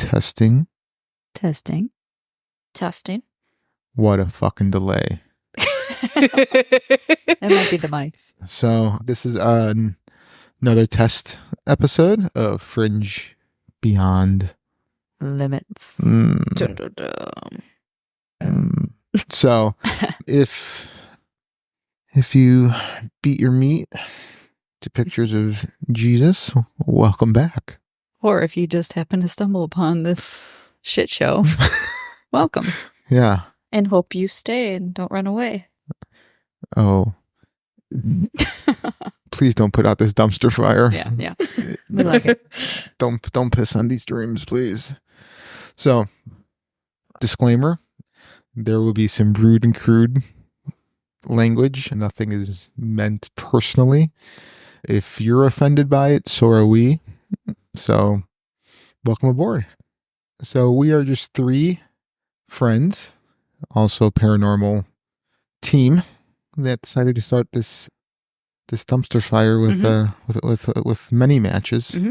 Testing. Testing. Testing. What a fucking delay. That might be the mics. So this is another test episode of Fringe Beyond Limits. Dun, dun, dun. So if you beat your meat to pictures of Jesus, welcome back. Or if you just happen to stumble upon this shit show, welcome. Yeah. And hope you stay and don't run away. Oh. Please don't put out this dumpster fire. Yeah. We like it. Don't piss on these dreams, please. So, disclaimer, there will be some rude and crude language. Nothing is meant personally. If you're offended by it, so are we. So, welcome aboard. So, we are just 3 friends, also paranormal team, that decided to start this dumpster fire with many matches. Mm-hmm.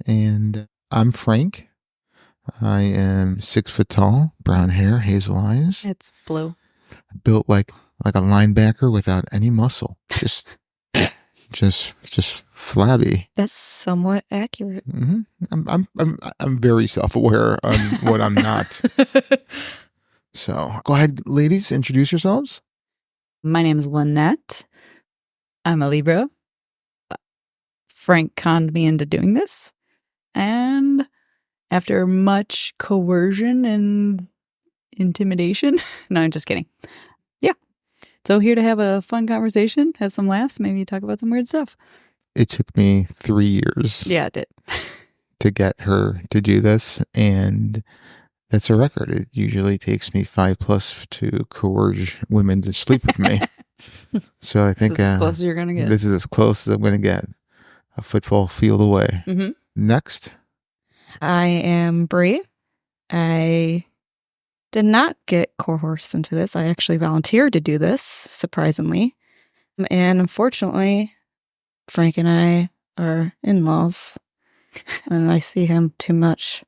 And I'm Frank. I am 6 foot tall, brown hair, hazel eyes. It's blue. Built like a linebacker without any muscle. Just flabby. That's somewhat accurate. Mm-hmm. I'm very self-aware on what I'm not. So go ahead, ladies, introduce yourselves. My name is Lynette. I'm a Libra. Frank conned me into doing this. And after much coercion and intimidation, no, I'm just kidding. Yeah. So here to have a fun conversation, have some laughs, maybe talk about some weird stuff. It took me 3 years. Yeah, it did. To get her to do this, and that's a record. It usually takes me 5+ to coerce women to sleep with me. So I think this is as close as you're gonna get. This is as close as I'm going to get. A football field away. Mm-hmm. Next. I am Bree. I did not get coerced into this. I actually volunteered to do this, surprisingly. And unfortunately, Frank and I are in-laws. And I see him too much.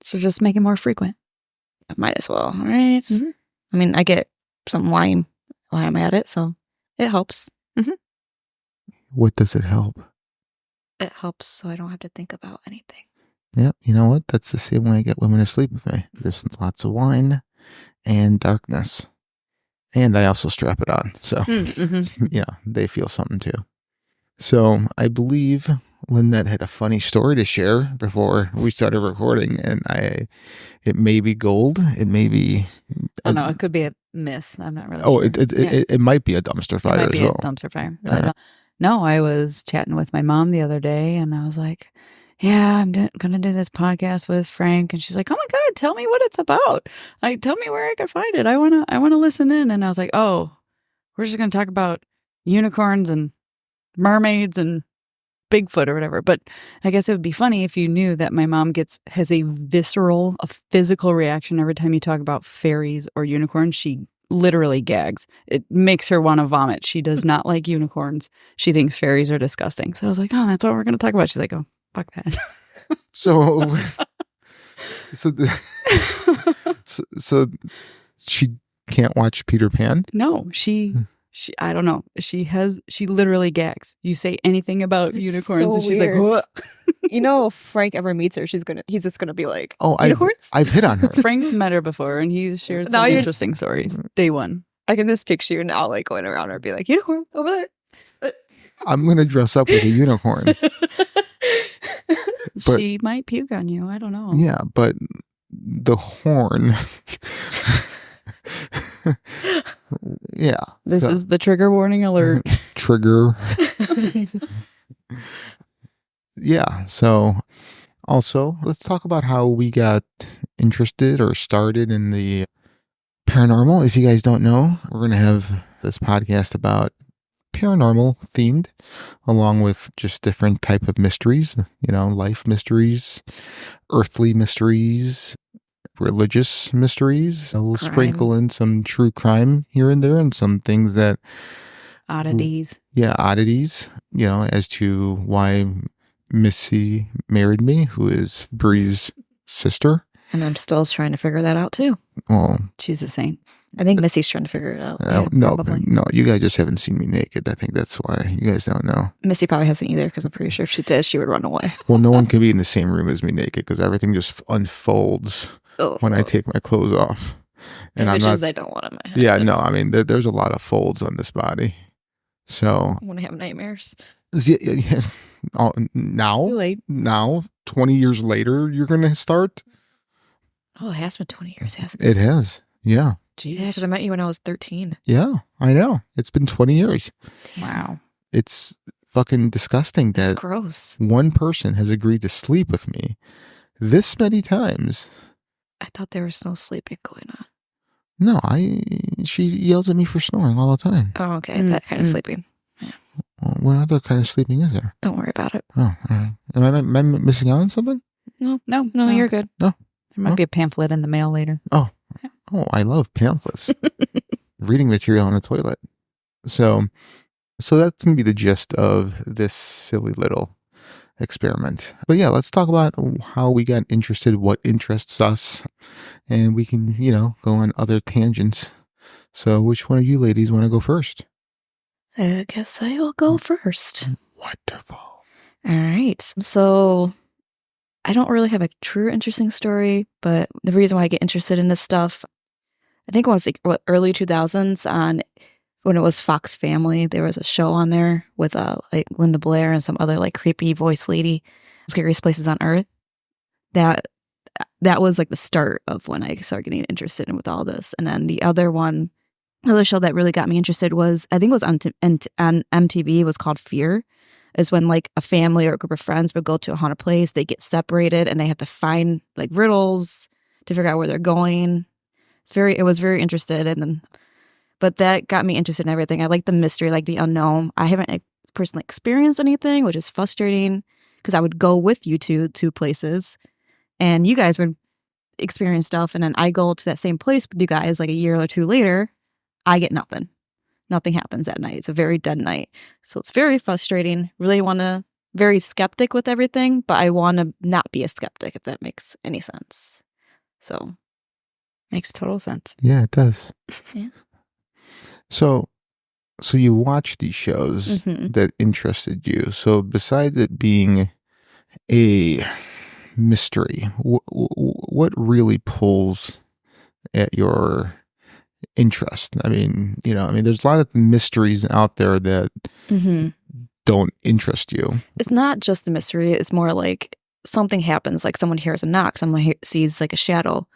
So just make it more frequent. I might as well, right? Mm-hmm. I mean, I get some wine while I'm at it, so it helps. Mm-hmm. What does it help? It helps so I don't have to think about anything. Yep. You know what? That's the same way I get women to sleep with me. There's lots of wine and darkness. And I also strap it on. So, mm-hmm. They feel something too. So I believe Lynette had a funny story to share before we started recording, and it may be gold. It may be. No, it could be a miss. I'm not really. Oh, sure. It might be a dumpster fire it might be as well. A dumpster fire. No, I was chatting with my mom the other day, and I was like, "Yeah, I'm gonna do this podcast with Frank," and she's like, "Oh my God, tell me what it's about. Tell me where I can find it. I wanna listen in." And I was like, "Oh, we're just gonna talk about unicorns and mermaids and Bigfoot or whatever." But I guess it would be funny if you knew that my mom has a physical reaction every time you talk about fairies or unicorns. She literally gags. It makes her want to vomit. She does not like unicorns. She thinks fairies are disgusting. So I was like, "Oh, that's what we're going to talk about." She's like, "Oh, fuck that." So she can't watch Peter Pan? No, she I don't know. She literally gags. You say anything about unicorns, so and she's weird. like, If Frank ever meets her, he's just gonna be like, "Oh, unicorns?" I've hit on her. Frank's met her before, and he's shared some interesting stories. Day one. I can just picture you now, like going around her, and be like, "Unicorn over there." I'm gonna dress up with a unicorn. But, she might puke on you. I don't know. Yeah, but the horn. Yeah. This is the trigger warning alert. Trigger. Yeah. So also, let's talk about how we got interested or started in the paranormal. If you guys don't know, we're going to have this podcast about paranormal themed, along with just different type of mysteries, life mysteries, earthly mysteries, religious mysteries. So we'll sprinkle in some true crime here and there, and some things that oddities. Yeah, oddities. As to why Missy married me, who is Bree's sister. And I'm still trying to figure that out too. Well, She's a saint. I think Missy's trying to figure it out. no, probably. no, you guys just haven't seen me naked. I think that's why you guys don't know. Missy probably hasn't either because I'm pretty sure if she did, she would run away. Well, no one can be in the same room as me naked because everything just unfolds when I take my clothes off. And I'm not. I don't want in my head. Yeah, no, I mean, there's a lot of folds on this body. So. I want to have nightmares. Now, Too late. 20 years later, you're going to start? Oh, it has been 20 years, hasn't It has. Yeah. Yeah, because I met you when I was 13. Yeah, I know. It's been 20 years. Wow. It's fucking disgusting That's that gross. one person has agreed to sleep with me this many times. I thought there was no sleeping going on. No, she yells at me for snoring all the time. Oh, okay. That kind of sleeping. Well, what other kind of sleeping is there? Don't worry about it. Oh, all right. Am I missing out on something? No, You're good. There might be a pamphlet in the mail later. Oh, I love pamphlets. Reading material on the toilet. So that's going to be the gist of this silly little experiment. But yeah, let's talk about how we got interested, what interests us, and we can, go on other tangents. So which one of you ladies want to go first? I guess I will go first. Wonderful. All right. So I don't really have a true interesting story, but the reason why I get interested in this stuff, I think it was early 2000s when it was Fox Family. There was a show on there with like Linda Blair and some other like creepy voice lady, Scariest Places on Earth. That was like the start of when I started getting interested in with all this. And then the other show that really got me interested was, I think it was on MTV. It was called Fear. Is when like a family or a group of friends would go to a haunted place, they get separated and they have to find like riddles to figure out where they're going. It was very interested but that got me interested in everything. I like the mystery, like the unknown. I haven't personally experienced anything, which is frustrating because I would go with you to places and you guys would experience stuff. And then I go to that same place with you guys like a year or two later, I get nothing. Nothing happens that night. It's a very dead night. So it's very frustrating. Very skeptic with everything, but I want to not be a skeptic, if that makes any sense. So. Makes total sense. Yeah, it does. Yeah. So you watch these shows that interested you. So besides it being a mystery, what really pulls at your interest? I mean, there's a lot of mysteries out there that don't interest you. It's not just a mystery. It's more like something happens, like someone hears a knock, someone sees like a shadow,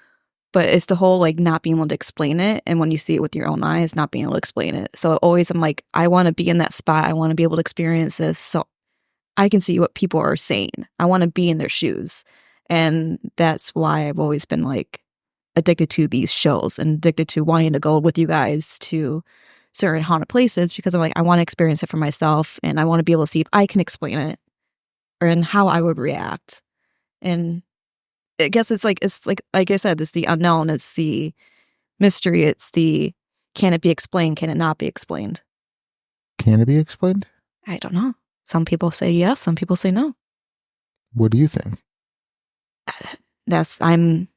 but it's the whole like not being able to explain it. And when you see it with your own eyes, not being able to explain it. So always I'm like, I want to be in that spot. I want to be able to experience this so I can see what people are saying. I want to be in their shoes. And that's why I've always been like addicted to these shows and addicted to wanting to go with you guys to certain haunted places because I'm like, I want to experience it for myself and I want to be able to see if I can explain it and how I would react. And I guess it's like I said, it's the unknown, it's the mystery, it's the can it be explained, can it not be explained? Can it be explained? I don't know. Some people say yes, some people say no. What do you think? I'm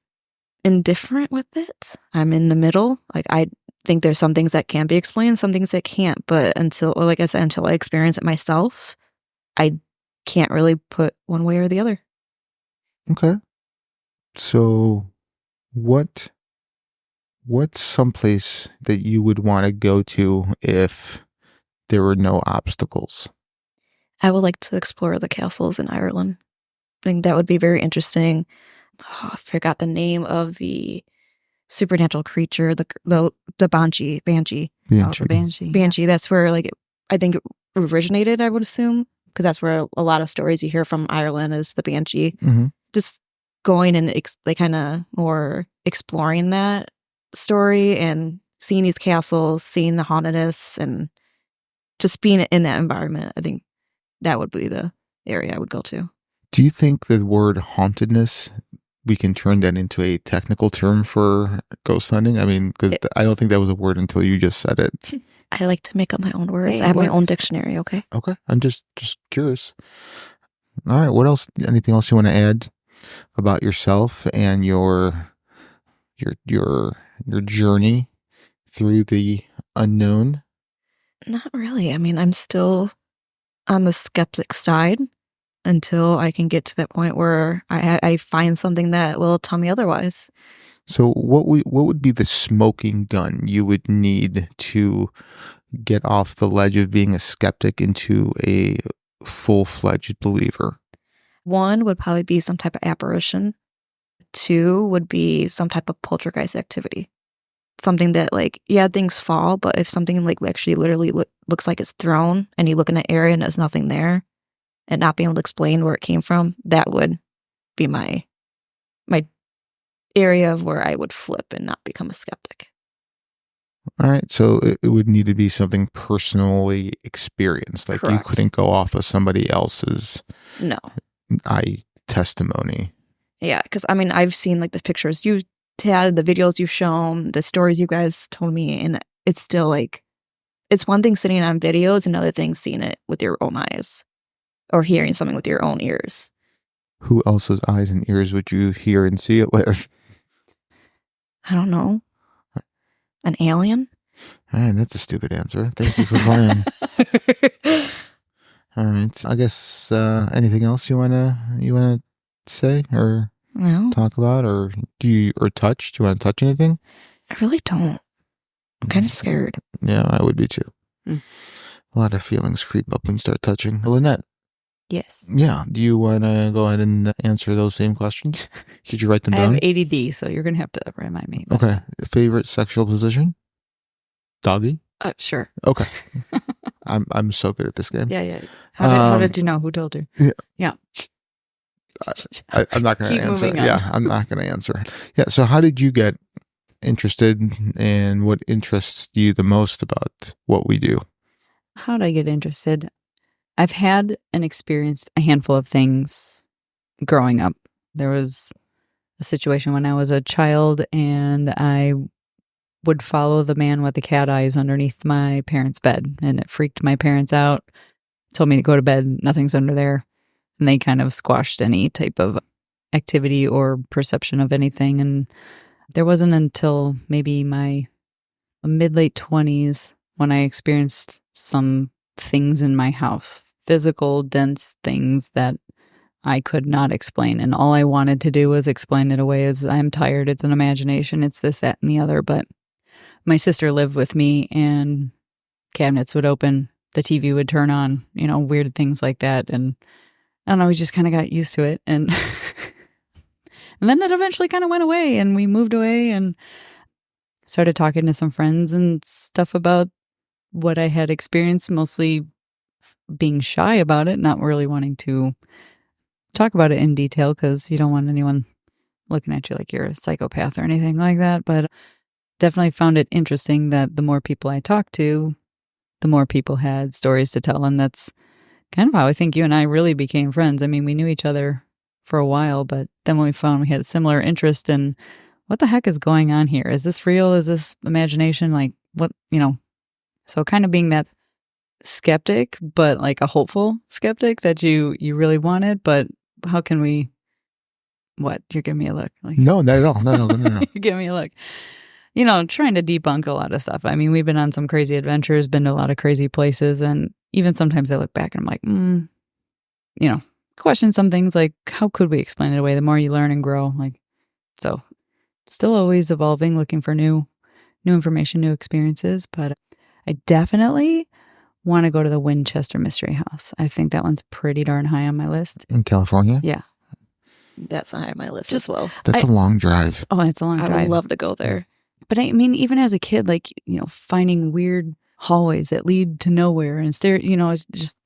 indifferent with it. I'm in the middle. Like I think there's some things that can be explained, some things that can't. But until I experience it myself, I can't really put one way or the other. Okay. So what's someplace that you would want to go to if there were no obstacles? I would like to explore the castles in Ireland. I think that would be very interesting. Oh, I forgot the name of the supernatural creature, the banshee. Banshee. Banshee. That's where I think it originated, I would assume, because that's where a lot of stories you hear from Ireland is the banshee. Mm-hmm. Just going and kind of more exploring that story and seeing these castles, seeing the hauntedness, and just being in that environment. I think that would be the area I would go to. Do you think the word hauntedness, we can turn that into a technical term for ghost hunting? I mean, because I don't think that was a word until you just said it. I like to make up my own words. Hey, I have my works. own dictionary, okay? Okay. I'm just curious. All right. What else? Anything else you want to add? about yourself and your journey through the unknown? Not really. I mean, I'm still on the skeptic side until I can get to that point where I find something that will tell me otherwise. So what would be the smoking gun you would need to get off the ledge of being a skeptic into a full-fledged believer? 1 would probably be some type of apparition. 2 would be some type of poltergeist activity. Something that, like, yeah, things fall, but if something like actually literally looks like it's thrown and you look in an area and there's nothing there and not being able to explain where it came from, that would be my area of where I would flip and not become a skeptic. All right, so it would need to be something personally experienced. Like Correct. you couldn't go off of somebody else's No. testimony. Yeah, because I mean, I've seen like the pictures you had, the videos you've shown, the stories you guys told me, and it's still like, it's one thing sitting on videos, another thing seeing it with your own eyes or hearing something with your own ears. Who else's eyes and ears would you hear and see it with? I don't know. An alien? All right, that's a stupid answer. Thank you for playing. All right, I guess anything else you wanna say or No, talk about, or touch? Do you want to touch anything? I really don't. I'm kind of scared. Yeah, I would be too. Mm. A lot of feelings creep up when you start touching. Lynette, Yes. yeah, do you want to go ahead and answer those same questions? Did you write them I down? have ADD, so you're going to have to remind me. but- Okay. Favorite sexual position? Doggy? Sure. Okay. I'm so good at this game. Yeah. How did you know? Who told you? Yeah. I'm not going to Keep answer. moving on. Yeah, I'm not going to answer. Yeah. So how did you get interested, and what interests you the most about what we do? How did I get interested? I've had and experienced a handful of things growing up. There was a situation when I was a child and I would follow the man with the cat eyes underneath my parents' bed, and it freaked my parents out, told me to go to bed, nothing's under there. And they kind of squashed any type of activity or perception of anything. And there wasn't until maybe my mid-late 20s when I experienced some things in my house, physical, dense things that I could not explain. And all I wanted to do was explain it away as I'm tired, it's an imagination, it's this, that, and the other. But my sister lived with me and cabinets would open, the TV would turn on, weird things like that. And I don't know, we just kind of got used to it. And and then it eventually kind of went away and we moved away and started talking to some friends and stuff about what I had experienced, mostly being shy about it, not really wanting to talk about it in detail because you don't want anyone looking at you like you're a psychopath or anything like that. But definitely found it interesting that the more people I talked to, the more people had stories to tell. And that's kind of how I think you and I really became friends. I mean, we knew each other for a while, but then when we found we had a similar interest in what the heck is going on here? Is this real? Is this imagination? Like what, so kind of being that skeptic, but like a hopeful skeptic that you really wanted, but how can we, what? You're giving me a look. Like, No, not at all. No. you're giving me a look. Trying to debunk a lot of stuff. I mean, we've been on some crazy adventures, been to a lot of crazy places, and even sometimes I look back and I'm like, question some things like, how could we explain it away? The more you learn and grow, so still always evolving, looking for new information, new experiences. But I definitely want to go to the Winchester Mystery House. I think that one's pretty darn high on my list. In California? Yeah. That's high on my list as well. That's a long drive. Oh, it's a long drive. I would love to go there. But I mean, even as a kid, finding weird hallways that lead to nowhere, and it's there, it's just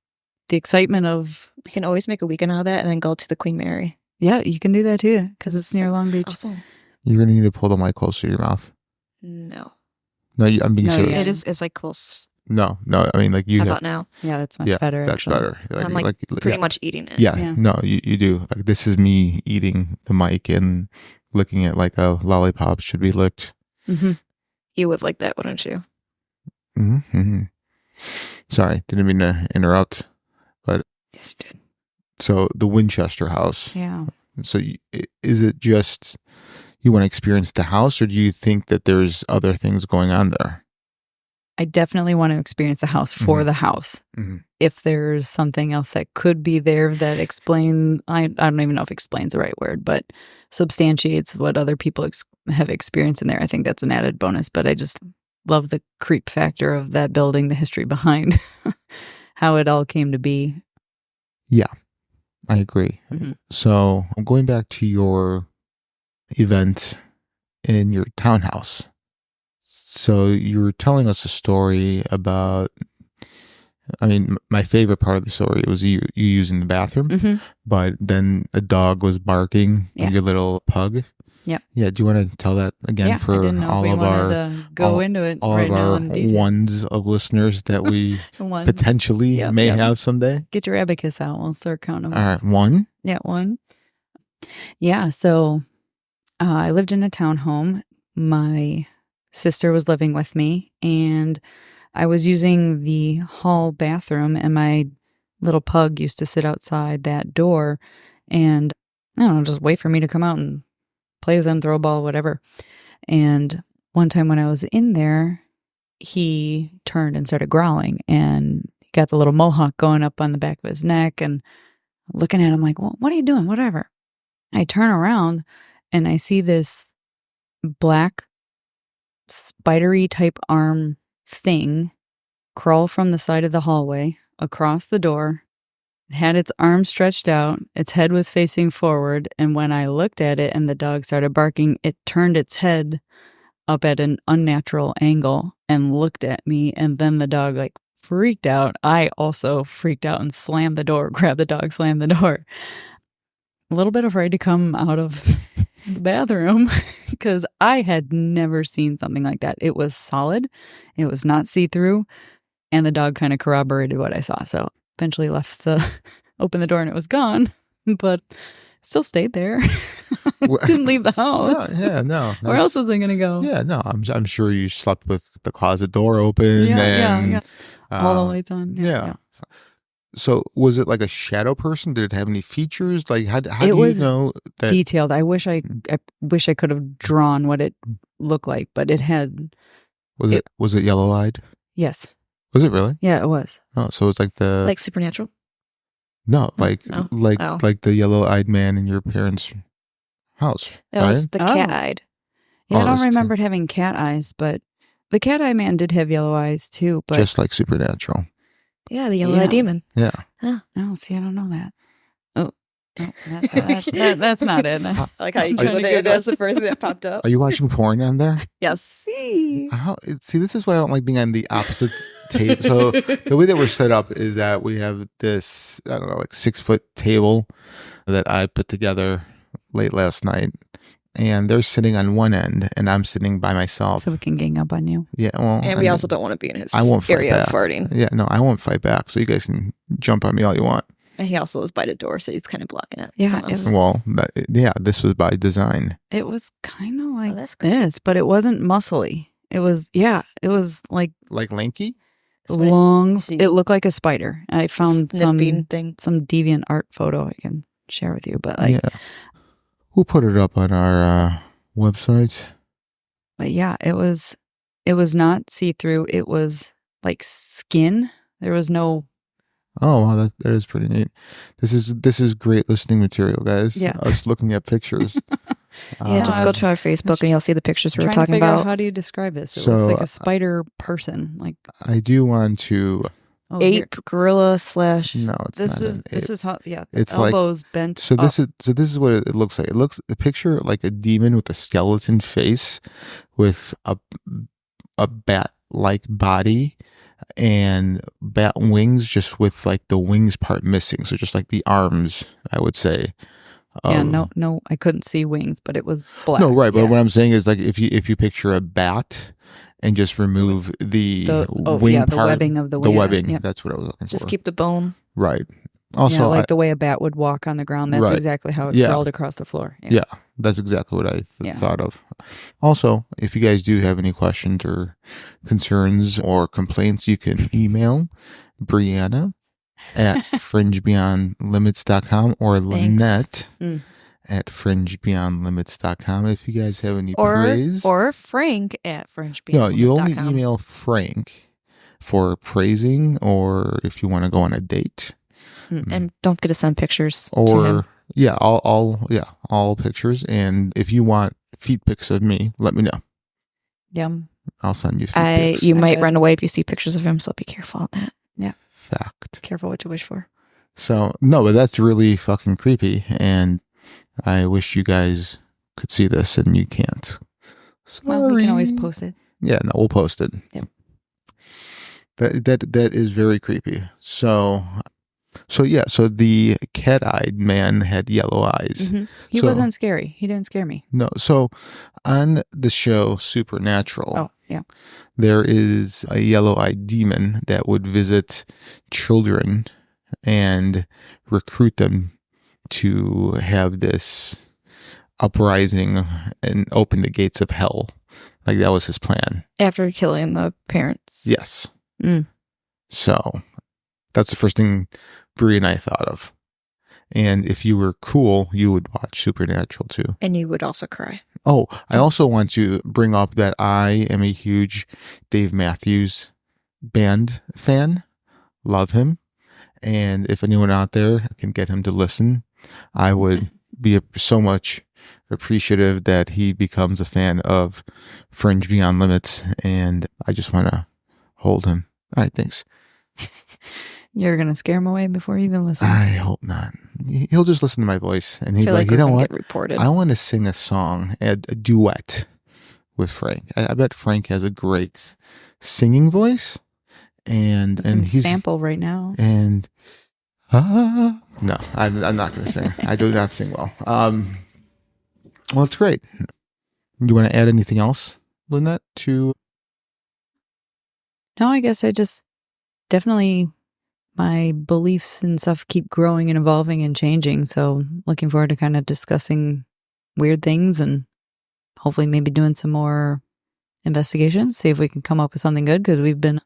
the excitement of. We can always make a weekend out of that and then go to the Queen Mary. Yeah, you can do that too, because it's near Long Beach. Awesome. You're going to need to pull the mic closer to your mouth. No. No, I'm being No, serious. yeah. It's like close. No. I mean, like you How have. about now? Yeah, that's much better. That's actually. better. I'm like pretty much eating it. Yeah. Yeah. No, you do. Like, this is me eating the mic and licking it like a lollipop should be licked. Mm-hmm. You would like that, wouldn't you? Mm-hmm. Sorry, didn't mean to interrupt. But Yes, you did. so the Winchester House. Yeah. So is it just you want to experience the house, or do you think that there's other things going on there? I definitely want to experience the house for the house. If there's something else that could be there that I don't even know if explains the right word, but substantiates what other people have experienced in there. I think that's an added bonus, but I just love the creep factor of that building, the history behind how it all came to be. Yeah, I agree. So I'm going back to your event in your townhouse. So you were telling us a story about, I mean, my favorite part of the story was you using the bathroom, but then a dog was barking, your little pug. Yeah. Yeah. Do you want to tell that again for all of our ones of listeners that we potentially may have someday? Get your abacus out. We'll start counting them. All right. One. Yeah. One. Yeah. So I lived in a townhome. My sister was living with me, and I was using the hall bathroom, and my little pug used to sit outside that door and, I don't know, just wait for me to come out and play with him, throw a ball, whatever. And one time when I was in there, he turned and started growling, and he got the little mohawk going up on the back of his neck, and looking at him like, well, what are you doing? Whatever. I turn around and I see this black spidery type arm thing crawl from the side of the hallway across the door. It had its arm stretched out, its head was facing forward, and when I looked at it and the dog started barking, it turned its head up at an unnatural angle and looked at me, and then the dog like freaked out. I also freaked out and slammed the door, grabbed the dog, slammed the door. A little bit afraid to come out of the bathroom because I had never seen something like that. It was solid. It was not see-through. And the dog kind of corroborated what I saw. So eventually opened the door and it was gone, but still stayed there. Didn't leave the house. No. Where else was I going to go? Yeah, no, I'm sure you slept with the closet door open. Yeah. All the lights on. Yeah. So was it like a shadow person? Did it have any features? Like how do you know that? Detailed. I wish I could have drawn what it looked like, but it had. Was it yellow-eyed? Yes. Was it really? Yeah, it was. Oh, so it's like like Supernatural? No, like the yellow-eyed man in your parents' house. It was the cat-eyed. Yeah, I don't remember it having cat eyes, but the cat-eyed man did have yellow eyes too. But just like Supernatural. Yeah, the yellow-eyed demon. Yeah. Oh, see, I don't know that. Oh, no, that's not it. I like how you came with it. That's the first thing that popped up. Are you watching porn on there? Yes. See, this is why I don't like being on the opposite table. So the way that we're set up is that we have this, I don't know, like 6-foot table that I put together late last night. And they're sitting on one end, and I'm sitting by myself. So we can gang up on you. Yeah, well, and we also don't want to be in his area of farting. Yeah, no, I won't fight back. So you guys can jump on me all you want. And he also was by the door, so he's kind of blocking it. Yeah. This was by design. It was kind of like this, but it wasn't muscly. It was like lanky, long. It looked like a spider. I found some deviant art photo I can share with you, but we'll put it up on our website. But yeah, it was not see-through. It was like skin. There was no. Oh wow, that is pretty neat. This is great listening material, guys. Yeah. Us looking at pictures. Just go to our Facebook and you'll see the pictures we were talking about. How do you describe this? It looks like a spider person. Like I do want to. Ape, gorilla / No, it's not. This is how. Yeah, it's elbows bent. So this is what it looks like. It looks a picture like a demon with a skeleton face, with a bat-like body and bat wings, just with like the wings part missing. So just like the arms, I would say. No, I couldn't see wings, but it was black. No, right. But what I'm saying is like if you picture a bat. And just remove the wing part. The webbing of the wing. The webbing. Yeah. That's what I was looking for. Just keep the bone. Right. Also, the way a bat would walk on the ground. That's exactly how it crawled across the floor. Yeah. That's exactly what I thought of. Also, if you guys do have any questions or concerns or complaints, you can email Brianna at fringebeyondlimits.com or Lynette at fringebeyondlimits.com if you guys have any Or praise. Frank at No, fringebeyondlimits.com. you only email Frank for praising or if you want to go on a date. And don't forget to send pictures to Or him. yeah, all pictures. And if you want feet pics of me, let me know. Yum. I'll send you feet pics. You I'm might good. run away if you see pictures of him, so be careful on that. Fact. Careful what you wish for. So no, but that's really fucking creepy, and I wish you guys could see this, and you can't. Sorry. Well, we can always post it. Yeah, no, we'll post it. Yep. That is very creepy. So the cat-eyed man had yellow eyes. Mhm. He So- wasn't scary. He didn't scare me. No, so on the show Supernatural, Oh, yeah. there is a yellow-eyed demon that would visit children and recruit them to have this uprising and open the gates of hell. Like that was his plan. After killing the parents. Yes. Mm. So that's the first thing Brie and I thought of. And if you were cool, you would watch Supernatural too. And you would also cry. Oh, I also want to bring up that I am a huge Dave Matthews Band fan. Love him. And if anyone out there can get him to listen, I would be so much appreciative that he becomes a fan of Fringe Beyond Limits. And I just want to hold him. All right, thanks. You're going to scare him away before he even listens. I hope not. He'll just listen to my voice and I he'll be feel like, like you we're know gonna what? get reported. I want to sing a song, a duet with Frank. I bet Frank has a great singing voice, and Can he's sample right now. and no, I'm not going to sing. I do not sing well. Well, it's great. Do you want to add anything else, Lynette? To No, I guess I just definitely my beliefs and stuff keep growing and evolving and changing. So looking forward to kind of discussing weird things and hopefully maybe doing some more investigations, see if we can come up with something good because we've been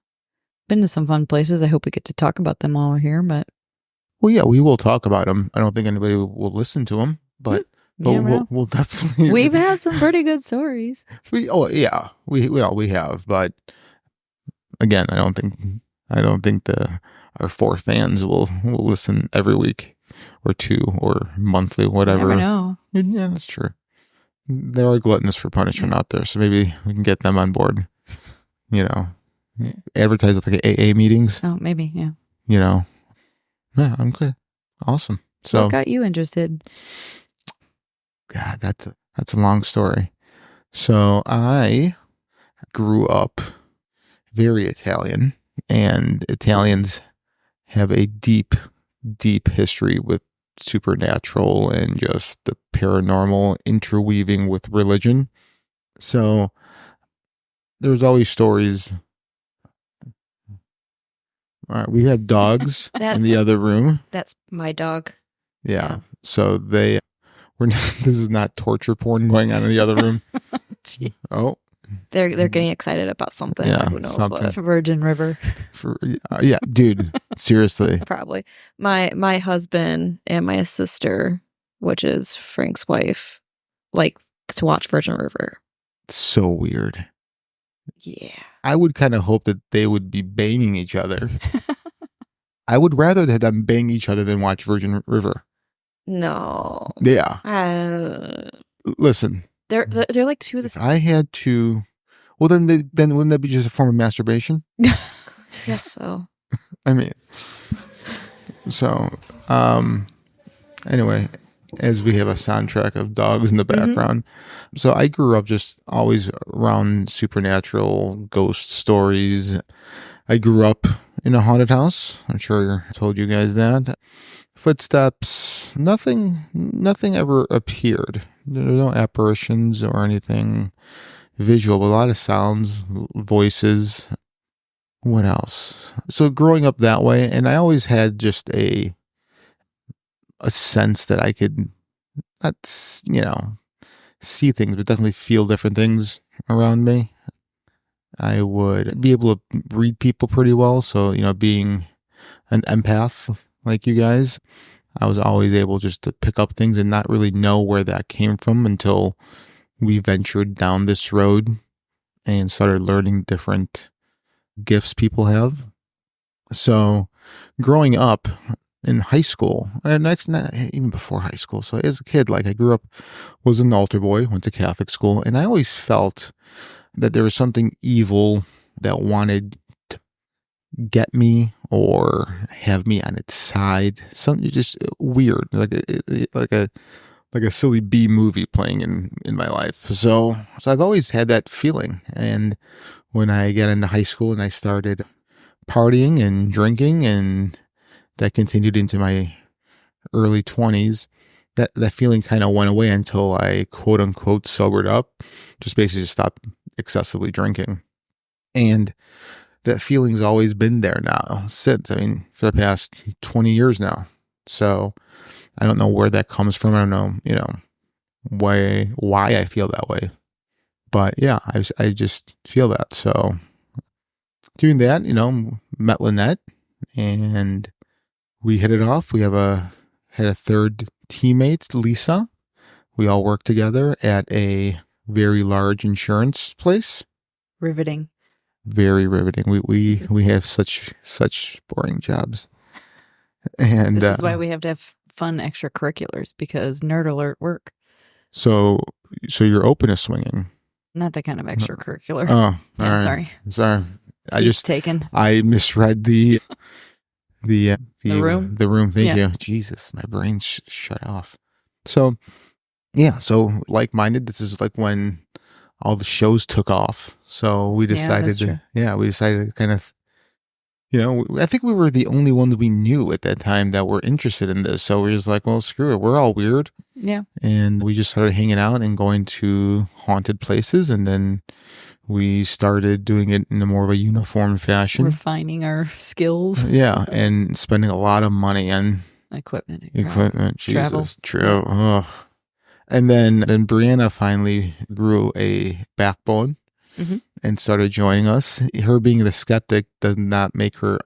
to some fun places. I hope we get to talk about them while we're here, but well, yeah, we will talk about them. I don't think anybody will listen to them, but you never know. we'll definitely. We've had some pretty good stories. we have, but again, I don't think our 4 fans will listen every week or 2 or monthly, whatever. You never know. Yeah, that's true. There are gluttons for punishment out there, so maybe we can get them on board. Advertise with like AA meetings. Oh, maybe, yeah. Yeah, I'm good. Awesome. So, What got you interested? God, that's a long story. So I grew up very Italian, and Italians have a deep, deep history with supernatural and just the paranormal interweaving with religion. So there's always stories. All right, we have dogs in the other room. That's my dog. Yeah. So we're not, this is not torture porn going on in the other room. Oh, They're getting excited about something. Yeah, Who knows something. what? Virgin River. yeah, dude, seriously. Probably. My husband and my sister, which is Frank's wife, like to watch Virgin River. So weird. Yeah. I would kind of hope that they would be banging each other. I would rather that them bang each other than watch Virgin River. No. Yeah. Listen. They're like two of the If I had to, well, then wouldn't that be just a form of masturbation? Yes, so. I mean, so anyway, as we have a soundtrack of dogs in the background. So I grew up just always around supernatural ghost stories. I grew up in a haunted house. I'm sure I told you guys that. Footsteps, nothing ever appeared. There were no apparitions or anything visual, but a lot of sounds, voices. What else? So growing up that way, and I always had just a sense that I could not, see things, but definitely feel different things around me. I would be able to read people pretty well. So, being an empath like you guys, I was always able just to pick up things and not really know where that came from until we ventured down this road and started learning different gifts people have. So growing up in high school, and not even before high school. So as a kid, like I grew up, was an altar boy, went to Catholic school, and I always felt that there was something evil that wanted to get me or have me on its side. Something just weird, like a silly B movie playing in my life. So I've always had that feeling. And when I got into high school and I started partying and drinking, and that continued into my early 20s, that feeling kind of went away until I quote unquote sobered up, just basically just stopped excessively drinking. And that feeling's always been there now since, I mean, for the past 20 years now. So I don't know where that comes from. I don't know, why I feel that way. But yeah, I just feel that. So doing that, met Lynette and we hit it off. We had a third teammate, Lisa. We all work together at a very large insurance place. Riveting. Very riveting. We have such boring jobs. And this is why we have to have fun extracurriculars, because nerd alert work. So you're open to swinging. Not that kind of extracurricular. Oh, yeah, right. Sorry. Seats taken. I misread the room. The room. Thank you. Jesus, my brain shut off. So yeah, so like-minded. This is like when all the shows took off. So we decided to kind of, I think we were the only ones we knew at that time that were interested in this. So we was like, well, screw it. We're all weird. Yeah. And we just started hanging out and going to haunted places. And then we started doing it in a more of a uniform fashion. Refining our skills. Yeah. And spending a lot of money on equipment. Jesus. Travel. True. Oh. And then Brianna finally grew a backbone. Mm-hmm. And started joining us. Her being the skeptic does not make her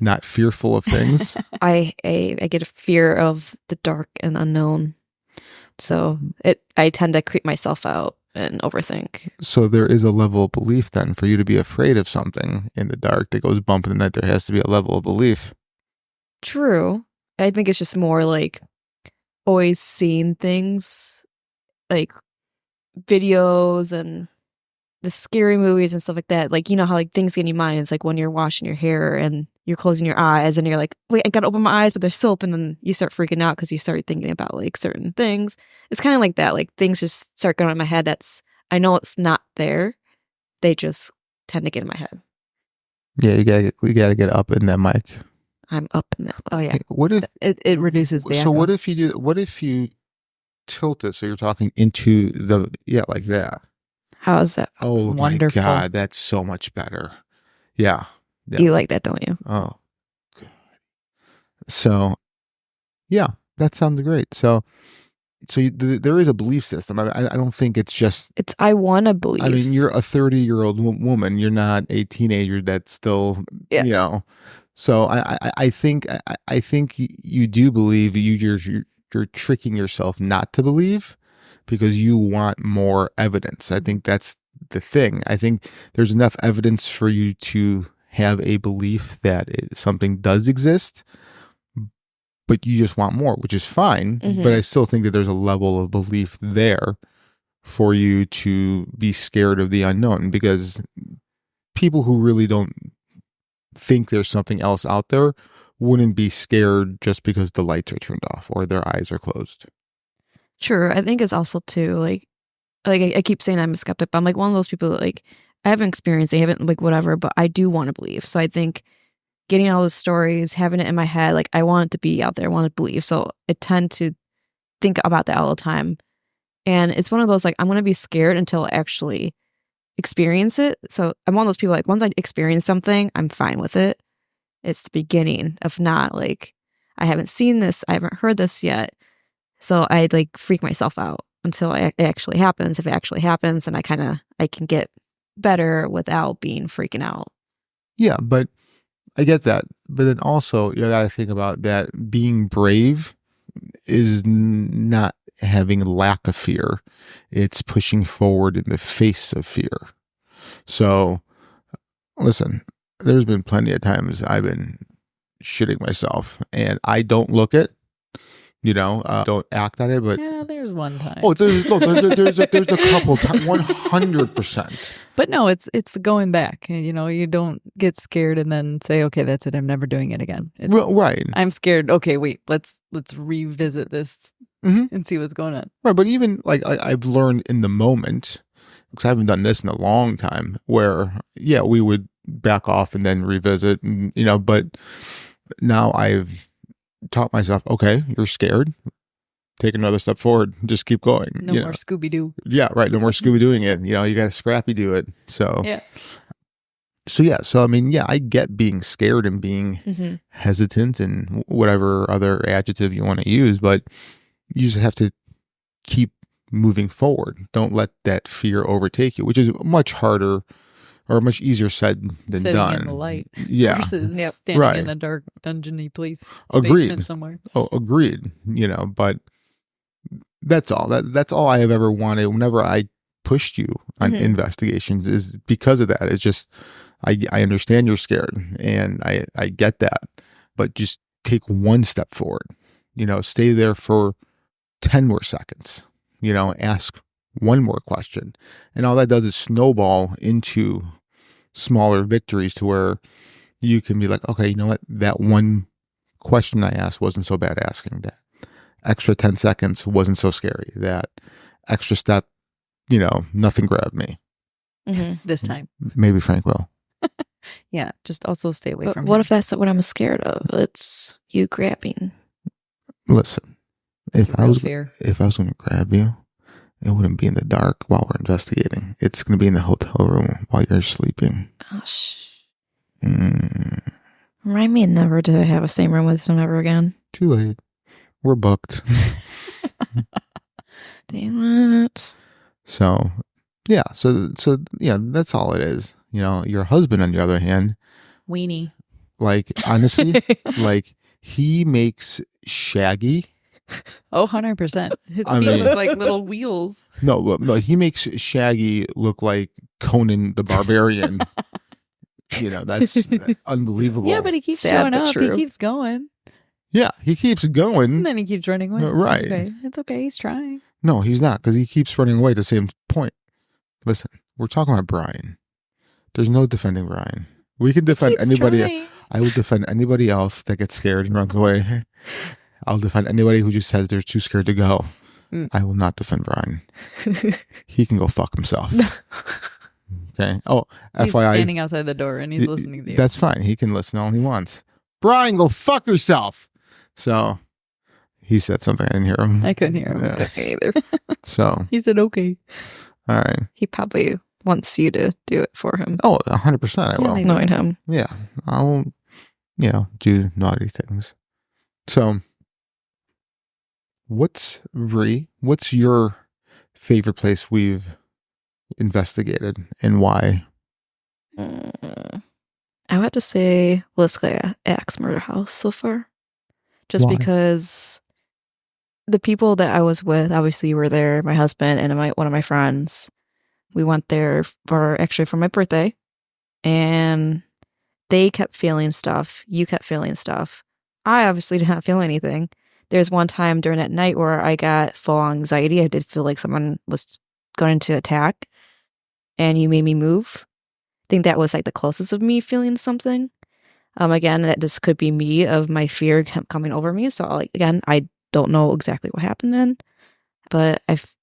not fearful of things. I get a fear of the dark and unknown. So I tend to creep myself out and overthink. So there is a level of belief then for you to be afraid of something in the dark that goes bump in the night. There has to be a level of belief. True. I think it's just more like always seeing things like videos and the scary movies and stuff like that. Like, how like things get in your mind. It's like when you're washing your hair and you're closing your eyes and you're like, wait, I gotta open my eyes, but they're still open, and you start freaking out because you start thinking about like certain things. It's kind of like that. Like things just start going on in my head. I know it's not there. They just tend to get in my head. Yeah, you gotta get up in that mic. I'm up in that. Oh yeah. Hey, what if it reduces the echo. What if you tilt it so you're talking into like that? How is that? Oh, wonderful. My God, that's so much better. Yeah. You like that, don't you? Oh, good. So, yeah, that sounds great. So there is a belief system. I don't think it's just... I want to believe. I mean, you're a 30-year-old woman. You're not a teenager that's still, So I think you do believe. You're tricking yourself not to believe, because you want more evidence. I think that's the thing. I think there's enough evidence for you to have a belief that something does exist, but you just want more, which is fine. Mm-hmm. But I still think that there's a level of belief there for you to be scared of the unknown, because people who really don't think there's something else out there wouldn't be scared just because the lights are turned off or their eyes are closed. Sure. I think it's also too like I keep saying I'm a skeptic, but I'm like one of those people that like I haven't experienced, I haven't like whatever, but I do want to believe. So I think getting all those stories, having it in my head, like I want it to be out there, I want to believe. So I tend to think about that all the time. And it's one of those like I'm going to be scared until I actually experience it. So I'm one of those people like once I experience something, I'm fine with it. It's the beginning of not like I haven't seen this, I haven't heard this yet. So I like freak myself out until it actually happens. If it actually happens, and I can get better without being freaking out. Yeah, but I get that. But then also, you got to think about that being brave is not having lack of fear. It's pushing forward in the face of fear. So, listen, there's been plenty of times I've been shitting myself and I don't look it, don't act on it, but Yeah, there's one time. oh, there's a couple times, 100%. But no, it's the going back. You don't get scared and then say, okay, that's it. I'm never doing it again. Well, right. I'm scared. Okay, wait, let's revisit this and see what's going on. Right. But even like I've learned in the moment, because I haven't done this in a long time, where, yeah, we would back off and then revisit, and, but now I've taught myself, okay, you're scared. Take another step forward. Just keep going. No more Scooby-Doo. Yeah, right. No more Scooby-Dooing it. You got to Scrappy do it. So, yeah. So, I mean, yeah, I get being scared and being hesitant and whatever other adjective you want to use, but you just have to keep moving forward. Don't let that fear overtake you, which is much harder or much easier said than Sitting done. in the light versus standing in a dark dungeon-y place. Agreed. Basement somewhere. Oh, agreed. But that's all. That's all I have ever wanted. Whenever I pushed you on investigations, is because of that. It's just I understand you're scared, and I get that, but just take one step forward. Stay there for 10 more seconds. Ask one more question, and all that does is snowball into smaller victories to where you can be like, okay, you know what? That one question I asked wasn't so bad asking. That extra 10 seconds wasn't so scary. That extra step, nothing grabbed me. This time. Maybe Frank will. Yeah, just also stay away from What him. if that's what I'm scared of? It's you grabbing. Listen, if I was going to grab you, it wouldn't be in the dark while we're investigating. It's going to be in the hotel room while you're sleeping. Oh, Remind me never to have a same room with him ever again. Too late. We're booked. Damn it. So, yeah. So yeah, that's all it is. Your husband, on the other hand, weenie. Like, honestly, like, he makes Shaggy. Oh, 100%. His feet look like little wheels. No, he makes Shaggy look like Conan the Barbarian. That's unbelievable. Yeah, but he keeps showing up. True. He keeps going. Yeah, he keeps going. And then he keeps running away. Right. It's okay. He's trying. No, he's not, because he keeps running away at the same point. Listen, we're talking about Brian. There's no defending Brian. We can defend anybody. Trying. I will defend anybody else that gets scared and runs away. I'll defend anybody who just says they're too scared to go. I will not defend Brian. He can go fuck himself. Okay. Oh, he's FYI. Standing outside the door and he's listening to you. That's fine. He can listen all he wants. Brian, go fuck yourself. So he said something. I didn't hear him. I couldn't hear him. Yeah. Either. So he said, okay. All right. He probably wants you to do it for him. Oh, 100% I will. Knowing him. Yeah. I'll, do naughty things. So what's your favorite place we've investigated and why? I would have to say Willisca Axe Murder House so far. Just Why? Because the people that I was with, obviously you were there, my husband and one of my friends. We went there for my birthday, and they kept feeling stuff. You kept feeling stuff. I obviously did not feel anything. There's one time during that night where I got full anxiety. I did feel like someone was going to attack, and you made me move. I think that was like the closest of me feeling something. Again, that just could be me of my fear kept coming over me. So again, I don't know exactly what happened then, but I've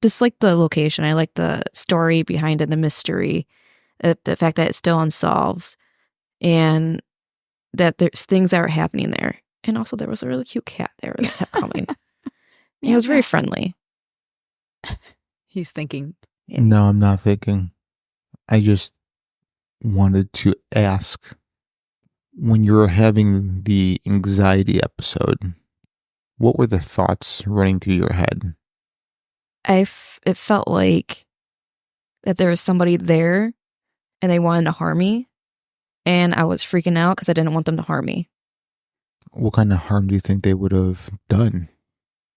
just like the location. I like the story behind it, the mystery, the fact that it's still unsolved, and that there's things that are happening there. And also there was a really cute cat there that kept coming. It was very friendly. He's thinking. No, I'm not thinking. I just wanted to ask, when you were having the anxiety episode, what were the thoughts running through your head? It felt like that there was somebody there and they wanted to harm me. and I was freaking out because I didn't want them to harm me. What kind of harm do you think they would have done?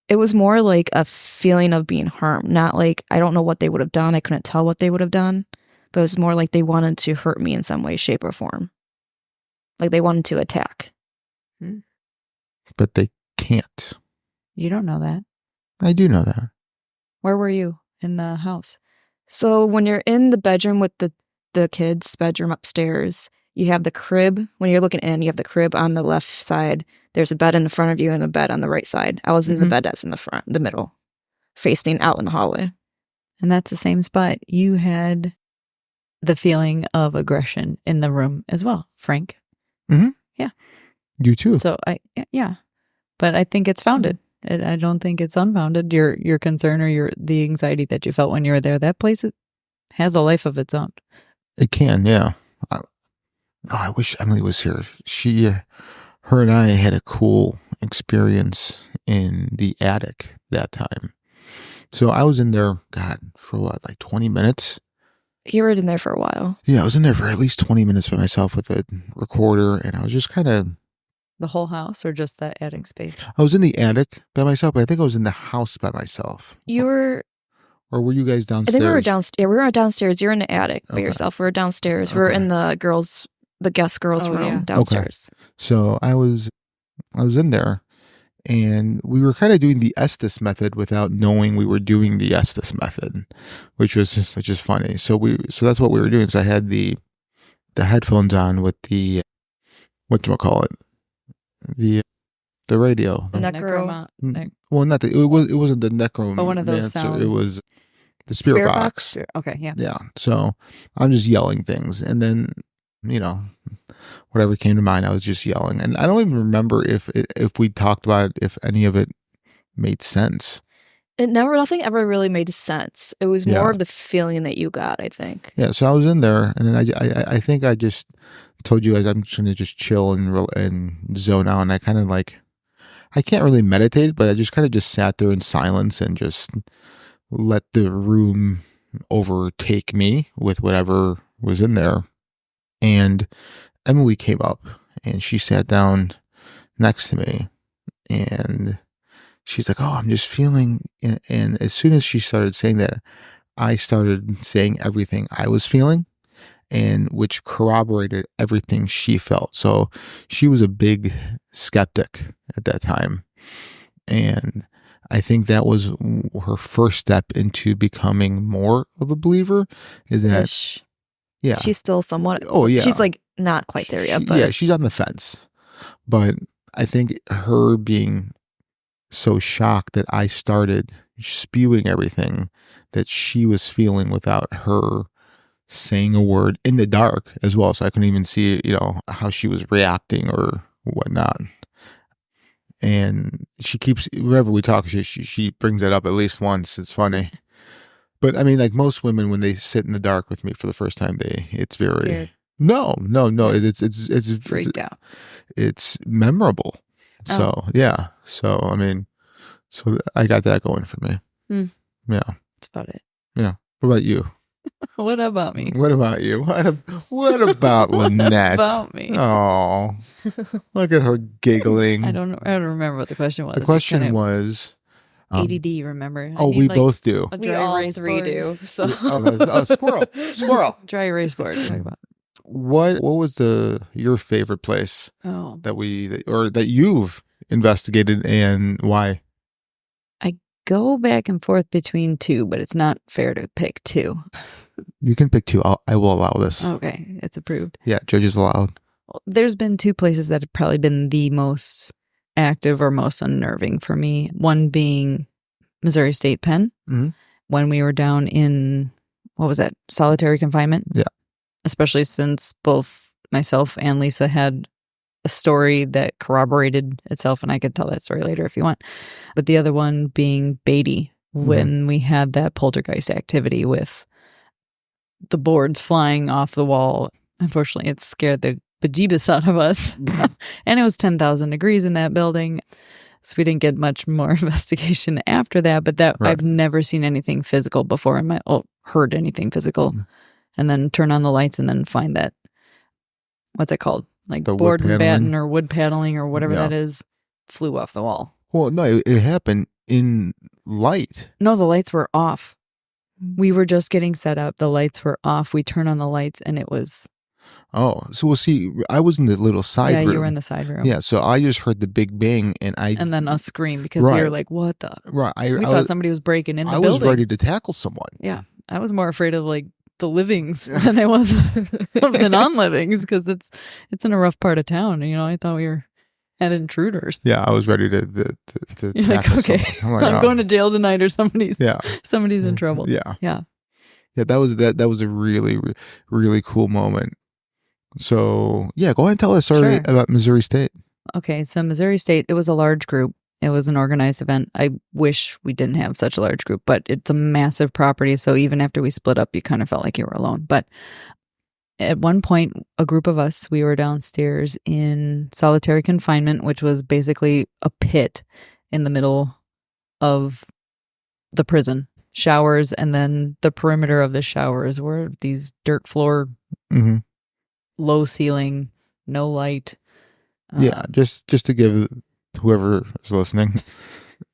It was more like a feeling of being harmed, not like I don't know what they would have done. I couldn't tell what they would have done, but it was more like they wanted to hurt me in some way, shape, or form. Like they wanted to attack. But they can't. You don't know that. I do know that. Where were you in the house? So when you're in the bedroom with the kids' bedroom upstairs, you have the crib. When you're looking in, you have the crib on the left side. There's a bed in the front of you and a bed on the right side. I was in the bed that's in the front, the middle, facing out in the hallway. And that's the same spot. You had the feeling of aggression in the room as well, Frank. Mm-hmm. Yeah. You too. So yeah. But I think it's founded. I don't think it's unfounded. Your concern or the anxiety that you felt when you were there, that place has a life of its own. It can, yeah. I wish Emily was here. Her and I had a cool experience in the attic that time. So I was in there, God, for what, like 20 minutes? You were in there for a while. Yeah, I was in there for at least 20 minutes by myself with a recorder, and I was just kind of... The whole house or just that attic space? I was in the attic by myself, but I think I was in the house by myself. You were... Or were you guys downstairs? I think we were downstairs. Yeah, we were downstairs. You're in the attic by Okay. yourself. We were downstairs. Okay. We were in the guest girls' room downstairs. Okay. So I was in there, and we were kind of doing the Estes method without knowing we were doing the Estes method, which is funny. So that's what we were doing. So I had the headphones on with the whatchamacallit, the radio. Well, not it wasn't the necromancer. But one of those sounds. It was the spirit box. Okay, yeah. Yeah. So I'm just yelling things, and then whatever came to mind, I was just yelling, and I don't even remember if we talked about it, if any of it made sense. Nothing ever really made sense. It was more of the feeling that you got, I think. Yeah. So I was in there, and then I think I just told you guys I'm just gonna just chill and zone out, and I kind of I can't really meditate, but I just kind of just sat there in silence and just let the room overtake me with whatever was in there. And Emily came up and she sat down next to me, and she's like, "Oh, I'm just feeling," and as soon as she started saying that, I started saying everything I was feeling, and which corroborated everything she felt. So she was a big skeptic at that time. And I think that was her first step into becoming more of a believer, is that, yeah. She's still somewhat, yeah. She's not quite there yet, but. Yeah, she's on the fence. But I think her being so shocked that I started spewing everything that she was feeling without her saying a word in the dark as well. So I couldn't even see, how she was reacting or whatnot. And she keeps, whenever we talk, she brings it up at least once. It's funny. But I mean, like most women, when they sit in the dark with me for the first time, it's very, Scared. No, it's Freaked out. It's memorable. So, yeah. So, I mean, so I got that going for me. Yeah. That's about it. Yeah. What about you? What about me? What about you? What about Lynette? What about me? Oh, look at her giggling. I don't remember what the question was. The question was ADD. Remember? We both do. A We dry all erase three board. do. So. Squirrel. Dry erase board. To talk about. What was your favorite place Oh, that you've investigated, and why? go back and forth between two, but it's not fair to pick two. You can pick two. I will allow this. Okay, it's approved. Yeah, judges allowed. Well, there's been two places that have probably been the most active or most unnerving for me. One being Missouri State Pen, when we were down in, what was that, solitary confinement? Yeah. Especially since both myself and Lisa had a story that corroborated itself, and I could tell that story later if you want. But the other one being Beatty, when we had that poltergeist activity with the boards flying off the wall. Unfortunately, it scared the bejeebus out of us. And it was 10,000 degrees in that building. So we didn't get much more investigation after that. But I've never seen anything physical before heard anything physical. And then turn on the lights and then find that what's it called? Like The wood board and paneling? batten or wood paneling or whatever Yeah. that is, flew off the wall. Well, no, it happened in light. No, the lights were off. We were just getting set up. The lights were off. We turned on the lights and it was... Oh, so we'll see. I was in the little side yeah, room. you were in the side room. Yeah, so I just heard the big bang, and then us scream because we Right. wut like, what the... right. We thought somebody was breaking in the I building. was ready to tackle someone. Yeah. I was more afraid of like the livings than I was of the non-livings because it's in a rough part of town. You know, I thought we had intruders. Yeah, I was ready to You're like, tackle okay, someone. I'm going to jail tonight or somebody's in trouble. Yeah. Yeah. Yeah, that was a really, really cool moment. So, yeah, go ahead and tell us story Sure. about Missouri State. Okay, so Missouri State, it was a large group. It was an organized event. I wish we didn't have such a large group, but it's a massive property. So even after we split up, you kind of felt like you were alone. But at one point, a group of us, we were downstairs in solitary confinement, which was basically a pit in the middle of the prison. Showers, and then the perimeter of the showers were these dirt floor, Mm-hmm. low ceiling, no light. Yeah, just to give whoever is listening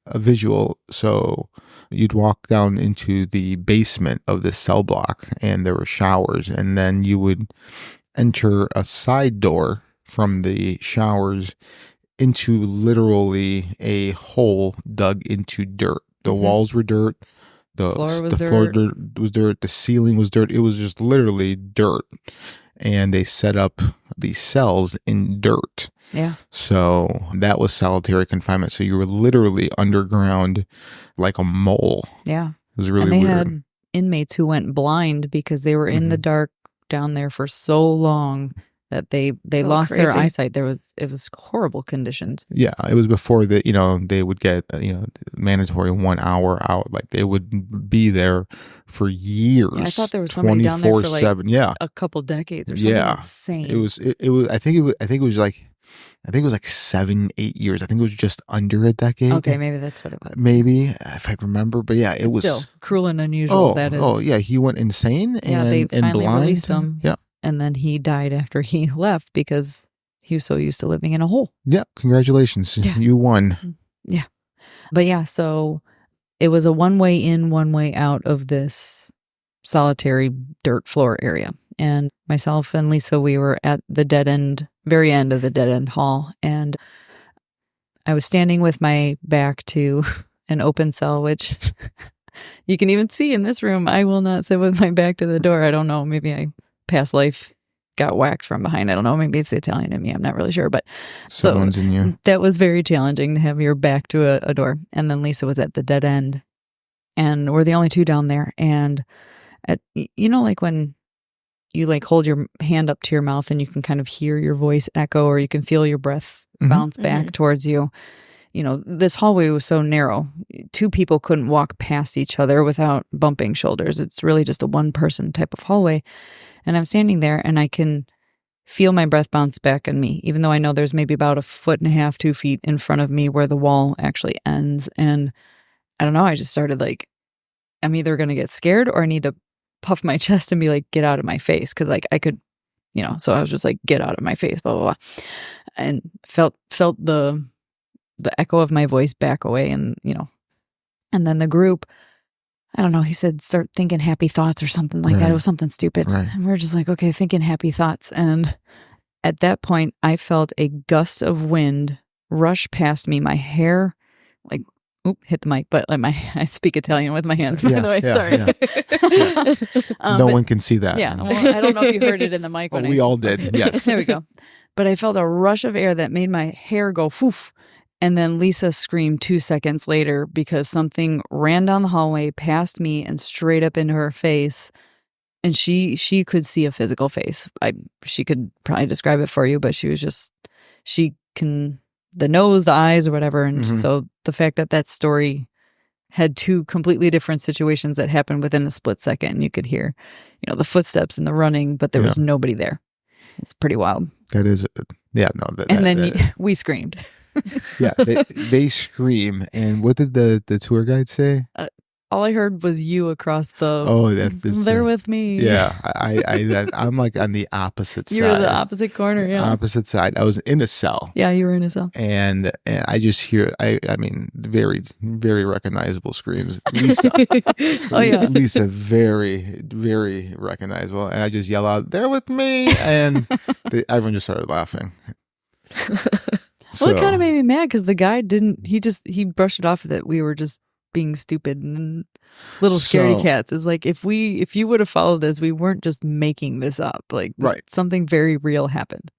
a visual. So you'd walk down into the basement of this cell block, and there were showers, and then you would enter a side door from the showers into literally a hole dug into dirt. The walls were dirt. The floor was dirt. The ceiling was dirt. It was just literally dirt. And they set up these cells in dirt. Yeah. So that was solitary confinement. So you were literally underground like a mole. Yeah. It was really and they weird. had inmates who went blind because they were in the dark down there for so long that they lost their crazy. eyesight. It was horrible conditions. Yeah, it was before that, they would get, mandatory 1 hour out. Like they would be there for years. Yeah, I thought there was somebody down there for like 24/7. Yeah. a couple decades or something insane. It was I think it was like 7-8 years. I think it was just under a decade. Okay, maybe that's what it was. Maybe, if I remember. But yeah, it was Still cruel and unusual. That is. Oh yeah, he went insane and they finally blind. released him. Yeah. And then he died after he left because he was so used to living in a hole. Yeah, congratulations. Yeah. You won. Yeah. But yeah, so it was a one way in, one way out of this solitary dirt floor area. And myself and Lisa, we were at the very end of the dead end hall. And I was standing with my back to an open cell, which you can even see in this room. I will not sit with my back to the door. I don't know. Maybe I past life got whacked from behind. I don't know. Maybe it's Italian in me. I'm not really sure. But Someone's in you. That was very challenging to have your back to a door. And then Lisa was at the dead end. And we're the only two down there. And like when you like hold your hand up to your mouth and you can kind of hear your voice echo, or you can feel your breath bounce back towards you. This hallway was so narrow. Two people couldn't walk past each other without bumping shoulders. It's really just a one person type of hallway. And I'm standing there and I can feel my breath bounce back on me, even though I know there's maybe about 1.5 feet, 2 feet in front of me where the wall actually ends. And I don't know, I just started like, I'm either going to get scared or I need to puff my chest and be like, get out of my face. Cause like I could, so I was just like, get out of my face, blah, blah, blah. And felt the echo of my voice back away. And, and then the group, I don't know, he said, start thinking happy thoughts or something like that. It was something stupid. Right. And we're just like, okay, thinking happy thoughts. And at that point, I felt a gust of wind rush past me. My hair, like, hit the mic, but like I speak Italian with my hands, by the way. Sorry. Yeah. No one can see that. Yeah. Well, I don't know if you heard it in the mic. We all did. Yes. There we go. But I felt a rush of air that made my hair go poof. And then Lisa screamed 2 seconds later because something ran down the hallway past me and straight up into her face. And she could see a physical face. She could probably describe it for you, but the nose, the eyes, or whatever. And so the fact that story had two completely different situations that happened within a split second, and you could hear, the footsteps and the running, but there was nobody there. It's pretty wild. That is, yeah, no. And then we screamed. Yeah, they scream. And what did the tour guide say? all I heard was you across the. Oh, that's they're with me. Yeah, I'm like on the opposite side. You were the opposite corner. Yeah, opposite side. I was in a cell. Yeah, you were in a cell. And I just hear, I mean, very, very recognizable screams. Lisa. Oh yeah, Lisa, very, very recognizable. And I just yell out, "They're with me!" And everyone just started laughing. Well, it kind of made me mad because the guy didn't. He brushed it off that we were just being stupid and little scaredy cats. Is like if you would have followed this, we weren't just making this up. Like right. Something very real happened.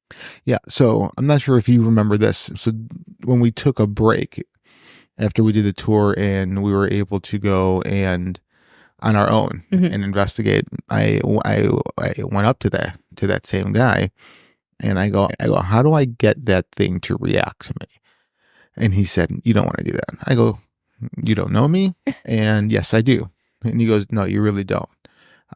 Yeah. So I'm not sure if you remember this. So when we took a break after we did the tour and we were able to go and on our own and investigate, I went up to that same guy. And I go, how do I get that thing to react to me? And he said, "You don't want to do that." I go, "You don't know me?" And yes, I do. And he goes, "No, you really don't."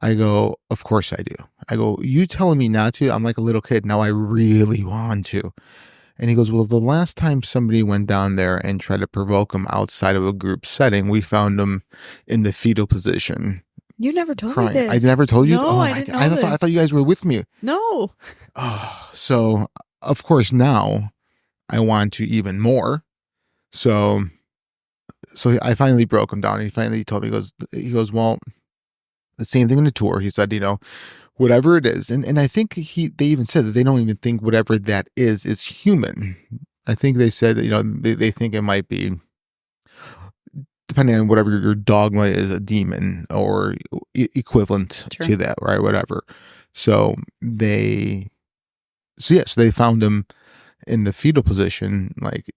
I go, "Of course I do." I go, "You telling me not to? I'm like a little kid. Now I really want to." And he goes, "Well, the last time somebody went down there and tried to provoke him outside of a group setting, we found him in the fetal position. You never told crying. me this. I never told you? No, I didn't know this. I thought you guys were with me. No. Oh, so, of course, now I want to even more. So I finally broke him down. He finally told me, he goes, "Well, the same thing in the tour." He said, whatever it is. And I think they even said that they don't even think whatever that is human. I think they said that, they think it might be, depending on whatever your dogma is, a demon or equivalent to that, right? Whatever. So they found him in the fetal position, like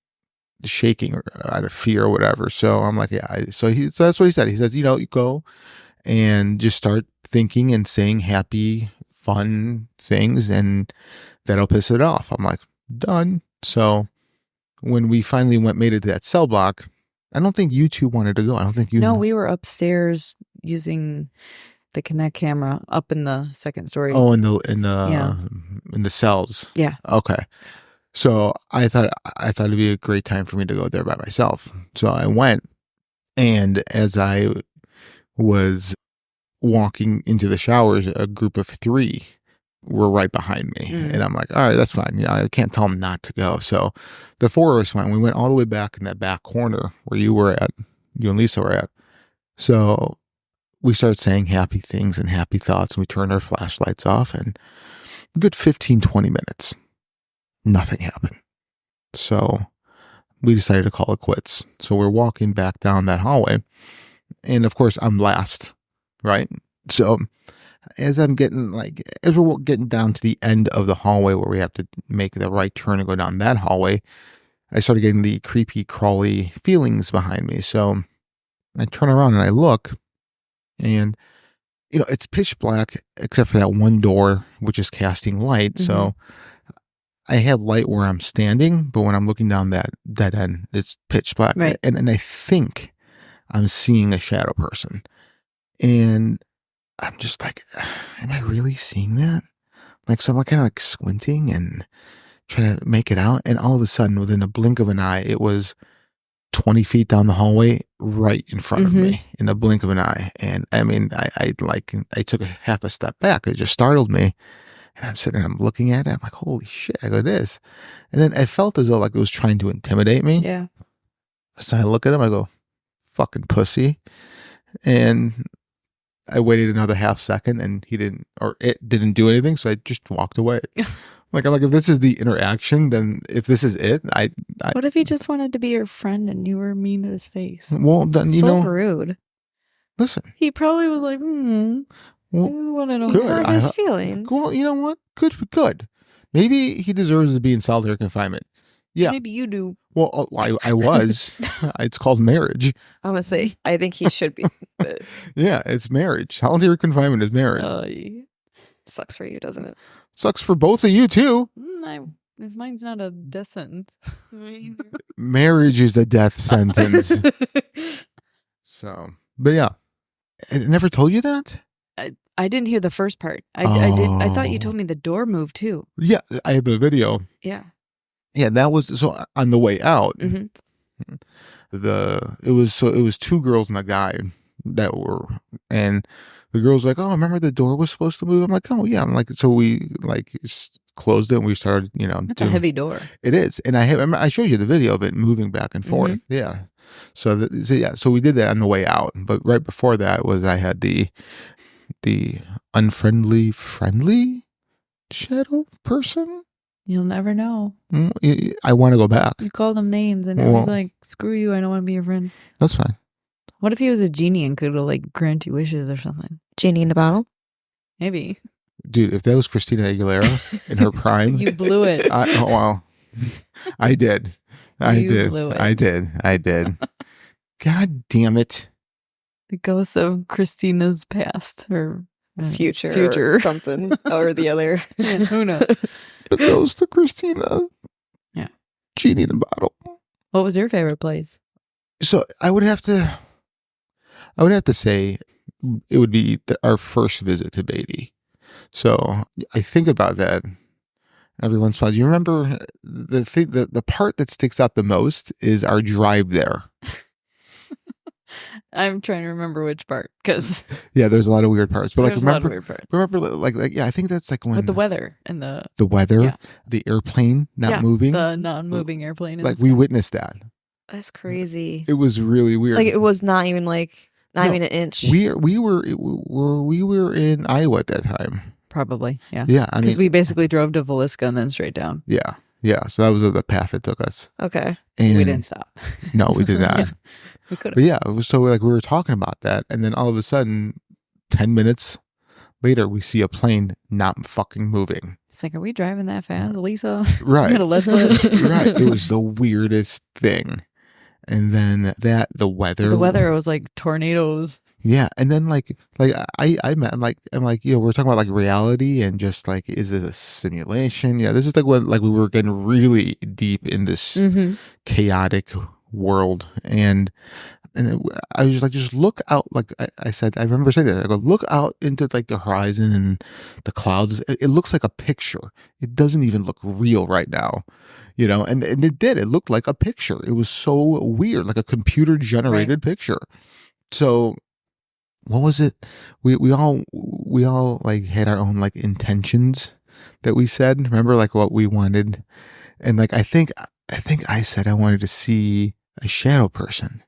shaking out of fear or whatever. So I'm like, yeah. So that's what he said. He says, you go and just start thinking and saying happy, fun things, and that'll piss it off. I'm like, done. So when we finally made it to that cell block, I don't think you two wanted to go. I don't think you. No, we were upstairs using the Kinect camera up in the second story. Oh, in the cells. Yeah. Okay. So I thought it'd be a great time for me to go there by myself. So I went, and as I was walking into the showers, a group of 3 were right behind me. And I'm like, all right, that's fine. I can't tell them not to go. So the 4 of us went. We went all the way back in that back corner where you and Lisa were at. So we started saying happy things and happy thoughts, and we turned our flashlights off, and a good 15, 20 minutes, nothing happened. So we decided to call it quits. So we're walking back down that hallway, and of course I'm last, right? So as we're getting down to the end of the hallway where we have to make the right turn and go down that hallway, I started getting the creepy, crawly feelings behind me. So I turn around and I look, and it's pitch black except for that one door, which is casting light. So I have light where I'm standing, but when I'm looking down that dead end, it's pitch black. Right. And I think I'm seeing a shadow person. And I'm just like, am I really seeing that? Like, so I'm kind of like squinting and trying to make it out. And all of a sudden, within a blink of an eye, it was 20 feet down the hallway, right in front of me, in a blink of an eye. And I mean, I took a half a step back. It just startled me. And I'm sitting there, I'm looking at it. I'm like, holy shit, I go, it is. And then I felt as though like it was trying to intimidate me. Yeah. So I look at him, I go, fucking pussy. And I waited another half second, and it didn't do anything. So I just walked away. I'm like, if this is the interaction, then if this is it, what if he just wanted to be your friend and you were mean to his face? Well, then, rude. Listen. He probably was like, well, I want to know hurt his feelings. Well, you know what? Good. Maybe he deserves to be in solitary confinement. Yeah. Maybe you do. Well, I was. It's called marriage. I would say, I think he should be. But yeah, it's marriage. Solitary confinement is marriage. Sucks for you, doesn't it? Sucks for both of you, too. Mine's not a death sentence. Marriage is a death sentence. So, but yeah. I never told you that? I didn't hear the first part. I thought you told me the door moved, too. Yeah, I have a video. Yeah. Yeah, that was so on the way out. It was 2 girls and a guy that were, and the girl's like, oh, remember the door was supposed to move? I'm like, oh yeah. I'm like, so we like closed it and we started, That's a heavy door. It is. And remember I showed you the video of it moving back and forth. Yeah. So we did that on the way out. But right before that was I had the unfriendly friendly shadow person. You'll never know. I want to go back. You call them names and it was like, screw you, I don't want to be your friend. That's fine. What if he was a genie and could like grant you wishes or something? Genie in the bottle? Maybe. Dude, if that was Christina Aguilera in her prime. You blew it. Oh, wow. I did. Blew it. I did. God damn it. The ghost of Christina's past or Future. Something or the other. Yeah, who knows? The ghost of Christina. Yeah. Genie in the bottle. What was your favorite place? So I would have to say it would be our first visit to Beatty. So I think about that every once in a while. Do you remember the part that sticks out the most is our drive there? I'm trying to remember which part because yeah, there's a lot of weird parts. But there's a lot of weird parts. Remember, like yeah, I think that's like when with the weather and the weather, yeah. the airplane not moving, the non-moving airplane. Like we witnessed that. That's crazy. It was really weird. Like it was not even even an inch. We were in Iowa at that time. Probably, yeah. Yeah, because we basically drove to Villisca and then straight down. Yeah. So that was the path it took us. Okay, and we didn't stop. No, we did not. Yeah, we could have. But yeah, it was so like we were talking about that, and then all of a sudden, 10 minutes later, we see a plane not fucking moving. It's like, are we driving that fast, Lisa? Right. Right. It was the weirdest thing. And then the weather. The weather was like tornadoes. Yeah, and then I'm like we're talking about like reality and just like, is it a simulation? Yeah, this is like when like we were getting really deep in this chaotic world, and I was just like, just look out. Like I said, I remember saying that. I go, look out into like the horizon and the clouds. It looks like a picture. It doesn't even look real right now. And it did. It looked like a picture. It was so weird, like a computer generated picture. So what was it? We all like had our own like intentions that we said. Remember like what we wanted, and like I think I said I wanted to see a shadow person.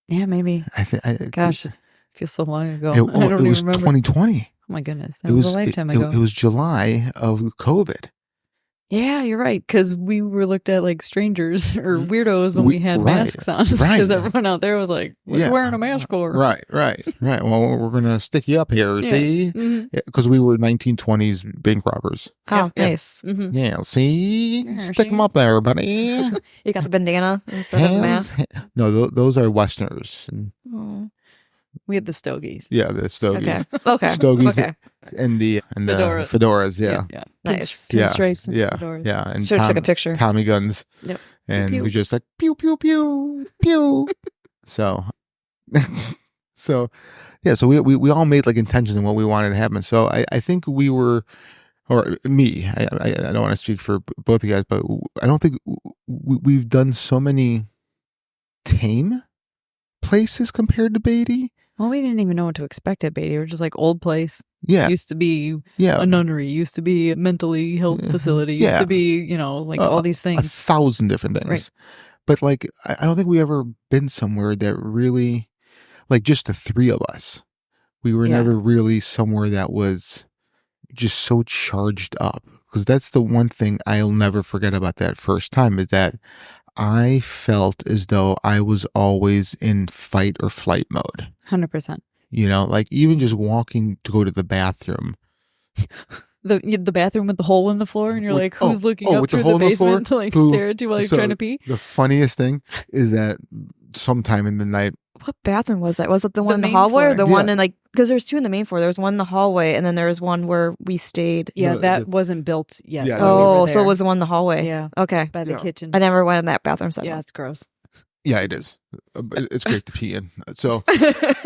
Yeah, maybe. Gosh, it feels so long ago. It was 2020. Oh my goodness, that was a lifetime ago. It was July of COVID. Yeah, you're right. Because we were looked at like strangers or weirdos when we had masks on. Because everyone out there was like, "What are you wearing a mask for?" Right. Well, we're gonna stick you up here, see? Because we were 1920s bank robbers. Oh, nice. Mm-hmm. Yeah, see, stick them up there, buddy. You got the bandana instead of the mask. No, those are Westerners. We had the stogies. Yeah, the stogies. Okay. Stogies. Okay. And the fedoras. Yeah. Nice. Pinstripes and yeah. fedoras. Yeah. And should have took a picture. Tommy guns. Yep. And pew, we just like pew pew pew pew. So yeah. So we all made like intentions in what we wanted to happen. So I think we were, or me. I don't want to speak for both of you guys, but I don't think we've done so many tame places compared to Beatty. Well, we didn't even know what to expect at Beatty. We were just like, old place. Yeah. Used to be a nunnery. Used to be a mentally health facility. Used to be, like all these things. 1,000 different things. Right. But like, I don't think we ever been somewhere that really, like just the three of us, we were never really somewhere that was just so charged up. Because that's the one thing I'll never forget about that first time, is that I felt as though I was always in fight or flight mode. 100%. Like even just walking to go to the bathroom. The bathroom with the hole in the floor, and you're like, who's looking up through the basement to like stare at you while you're trying to pee? The funniest thing is that sometime in the night. What bathroom was that? Was it the one in the hallway or the one in like, because there's two in the main floor. There was one in the hallway and then there was one where we stayed. Yeah, that wasn't built yet. Yeah, so it was the one in the hallway. Yeah. Okay. By the kitchen. I never went in that bathroom segment. Yeah, it's gross. Yeah, it is. It's great to pee in. So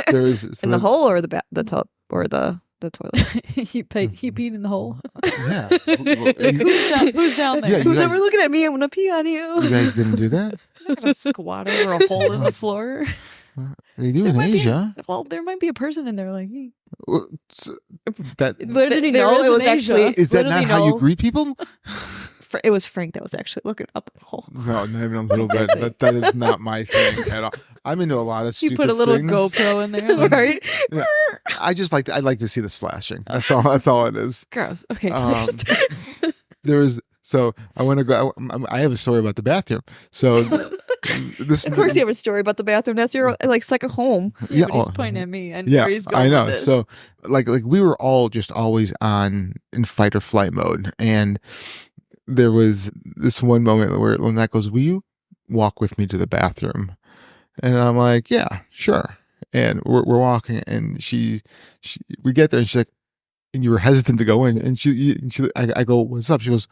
there is in the hole or the tub or the toilet. he peed in the hole. Yeah. Who's down there? Yeah, who's ever looking at me? I'm gonna pee on you. You guys didn't do that? I'm gonna squat over a hole in the floor. They do There in might be- Asia. Well, there might be a person in there like, hey. That Where did he There know is it was in Asia. actually? is that where did not he how you know- greet people? It was Frank that was actually looking up at the hole. No, not even a little bit. That is not my thing at all. I'm into a lot of You stupid put a little things. GoPro in there. Right? Yeah. I like to see the splashing. That's all it is. Gross. Okay, tell your story. There was so I want to go. I have a story about the bathroom. So this, Of course, you have a story about the bathroom. That's your like second home. Yeah, but he's pointing at me. And yeah, where he's going I know. with this. So like we were all just always in fight or flight mode, and there was this one moment where Lynette goes, "Will you walk with me to the bathroom?" And I'm like, "Yeah, sure." And we're walking, and we get there, and she's like, and you were hesitant to go in, and I go, "What's up?" She goes,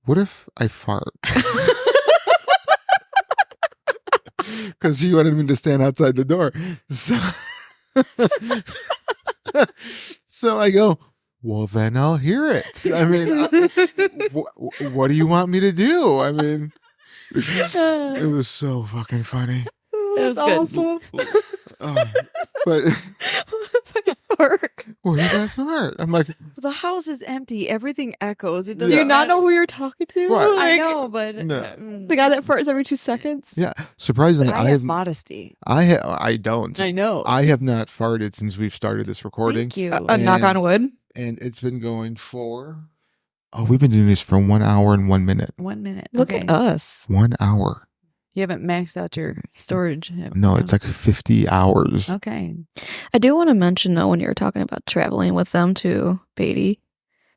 "What if I fart?" Because she wanted me to stand outside the door. So I go, well, then I'll hear it. I mean, what do you want me to do? I mean, it was so fucking funny. It was awesome. But Work. where did that fart? I'm like, The house is empty. Everything echoes. It Do doesn't you not matter. know who you're talking to? Right. I Like, know, but No. the guy that farts every 2 seconds. yeah. Surprisingly, I have modesty. I don't. I know. I have not farted since we've started this recording. Thank you. A knock on wood. And it's been going for. Oh, we've been doing this for 1 hour and 1 minute. 1 minute. Look Okay. at us. 1 hour. You haven't maxed out your storage. No, it's like 50 hours. Okay. I do want to mention though, when you were talking about traveling with them to Beatty,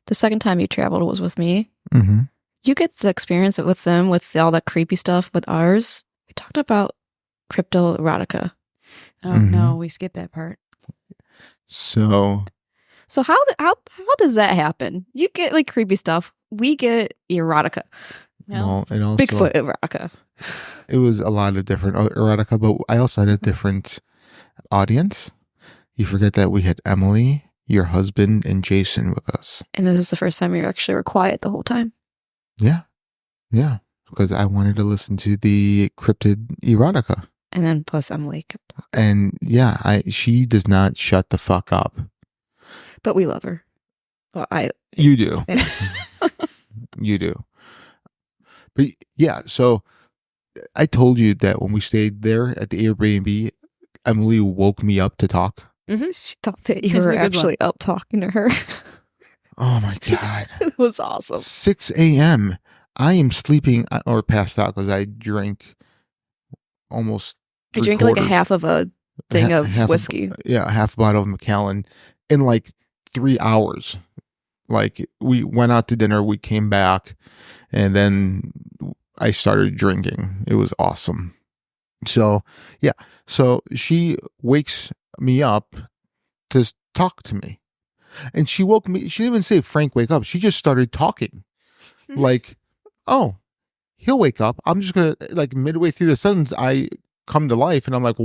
the second time you traveled was with me. Mm-hmm. You get the experience with them with all that creepy stuff. With ours, we talked about cryptoerotica. Oh Mhm. no, we skipped that part. So So how does that happen? You get like creepy stuff. We get erotica, well, and also Bigfoot erotica. it was a lot of different erotica, but I also had a different audience. You forget that we had Emily, your husband, and Jason with us. And this is the first time you actually were quiet the whole time. Yeah, because I wanted to listen to the cryptid erotica, And then plus Emily kept talking. and yeah, she does not shut the fuck up. But we love her. Well, You do. You do. But yeah, so I told you that when we stayed there at the Airbnb, Emily woke me up to talk. She thought that you It's a were good actually up talking to her. Oh my God. It was awesome. 6 a.m. I am sleeping or passed out because I drank almost. I drank like a half of a thing of half whiskey. Yeah, a half bottle of Macallan in like 3 hours. Like we went out to dinner, we came back, and then I started drinking. It was awesome. So yeah, so she wakes me up to talk to me, and she woke me. She didn't even say, "Frank, wake up." She just started talking, like, "Oh, he'll wake up." I'm just gonna like midway through the sentence, I come to life, and I'm like,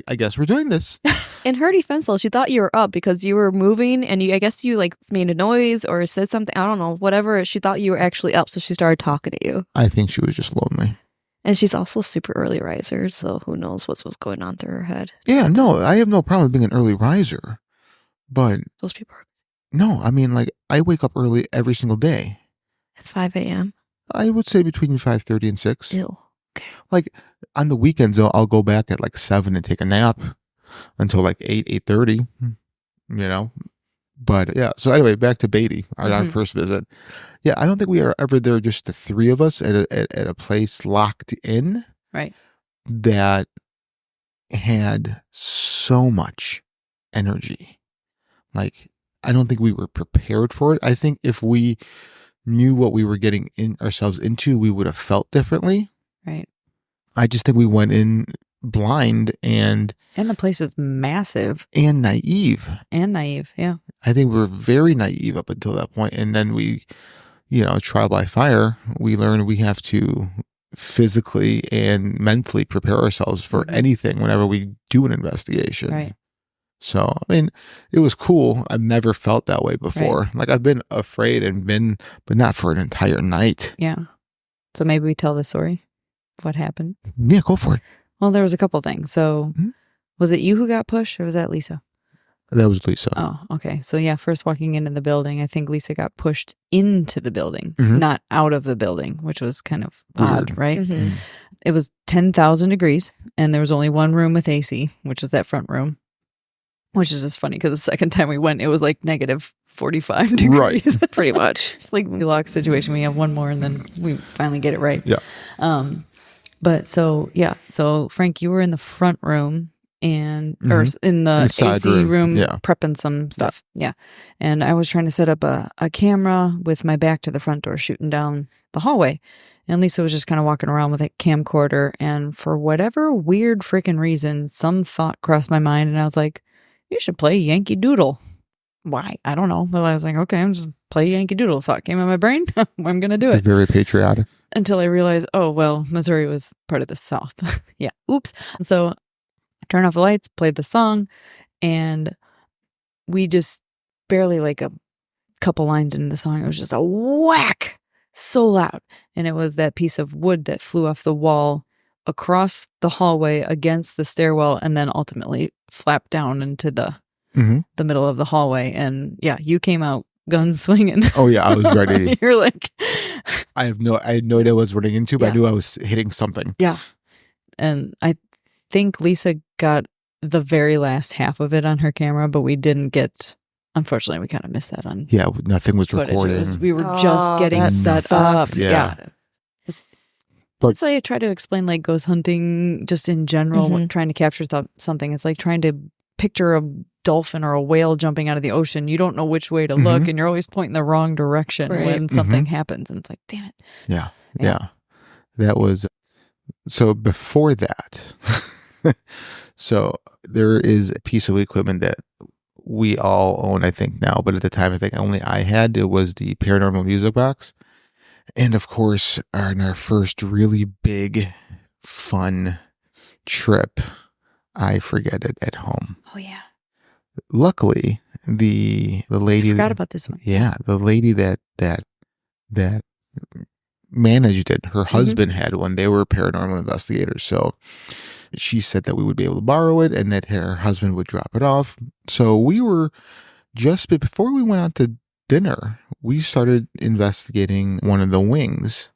I guess we're doing this. In her defense, though, she thought you were up because you were moving, and I guess you like made a noise or said something. I don't know, whatever. She thought you were actually up, so she started talking to you. I think she was just lonely. And she's also a super early riser, so who knows what's going on through her head. Yeah, no, I have no problem with being an early riser, but Those people are no, I mean, like, I wake up early every single day. at 5 a.m. I would say between 5:30 and 6. Ew. Like, on the weekends, I'll go back at like 7 and take a nap until like 8:30, you know? But yeah, so anyway, back to Beatty, our first visit. Yeah, I don't think we are ever there, just the three of us at a place locked in. Right. That had so much energy. Like, I don't think we were prepared for it. I think if we knew what we were getting ourselves into, we would have felt differently. Right. I just think we went in blind and the place is massive naive. and naive. Yeah. I think we were very naive up until that point. And then we, trial by fire, we learned we have to physically and mentally prepare ourselves for anything whenever we do an investigation. Right. So, I mean, it was cool. I've never felt that way before. Right. Like, I've been afraid but not for an entire night. Yeah. So maybe we tell the story of what happened. Yeah, go for it. Well, there was a couple things. So was it you who got pushed or was that Lisa? That was Lisa. Oh, okay. So yeah, first walking into the building, I think Lisa got pushed into the building, Mhm. not out of the building, which was kind of odd, Weird. right? Mhm. It was 10,000 degrees and there was only one room with AC, which was that front room, which is just funny because the second time we went, it was like negative 45 degrees. Right. Pretty much. Like we lock situation. We have one more and then we finally get it right. Yeah. But so, yeah. So Frank, you were in the front room and or Mhm. in the Inside AC room, room yeah. prepping some stuff. Yeah. And I was trying to set up a camera with my back to the front door shooting down the hallway. And Lisa was just kind of walking around with a camcorder. And for whatever weird freaking reason, some thought crossed my mind. And I was like, you should play Yankee Doodle. Why? I don't know. But I was like, okay, I'm just play Yankee Doodle. Thought came in my brain. I'm going to do it. Very patriotic. Until I realized, oh, well, Missouri was part of the South. Yeah. Oops. So I turned off the lights, played the song, and we just barely like a couple lines into the song. It was just a whack, so loud. And it was that piece of wood that flew off the wall across the hallway against the stairwell and then ultimately flapped down into the middle of the hallway. And yeah, you came out guns swinging. Oh yeah, I was ready. You're like, I had no idea what I was running into, but Yeah. I knew I was hitting something. yeah. And I think Lisa got the very last half of it on her camera, but we didn't get, unfortunately, we kind of missed that on Yeah, nothing was footage. recording. We were just getting that set up. sucks. Yeah. But- Let's say I try to explain like ghost hunting just in general, Mhm. trying to capture something. It's like trying to picture a dolphin or a whale jumping out of the ocean. You don't know which way to look, and you're always pointing the wrong direction Right. when something happens. And it's like, damn it. Yeah. That was so before that. So there is a piece of equipment that we all own, I think now, but at the time I think only I had. It was the Paranormal music box. And of course, on our first really big, fun trip, I forget it at home. Oh, yeah. Luckily, the lady I forgot about this one. Yeah, the lady that managed it, her husband had one. They were paranormal investigators. So she said that we would be able to borrow it and that her husband would drop it off. So we were before we went out to dinner, we started investigating one of the wings.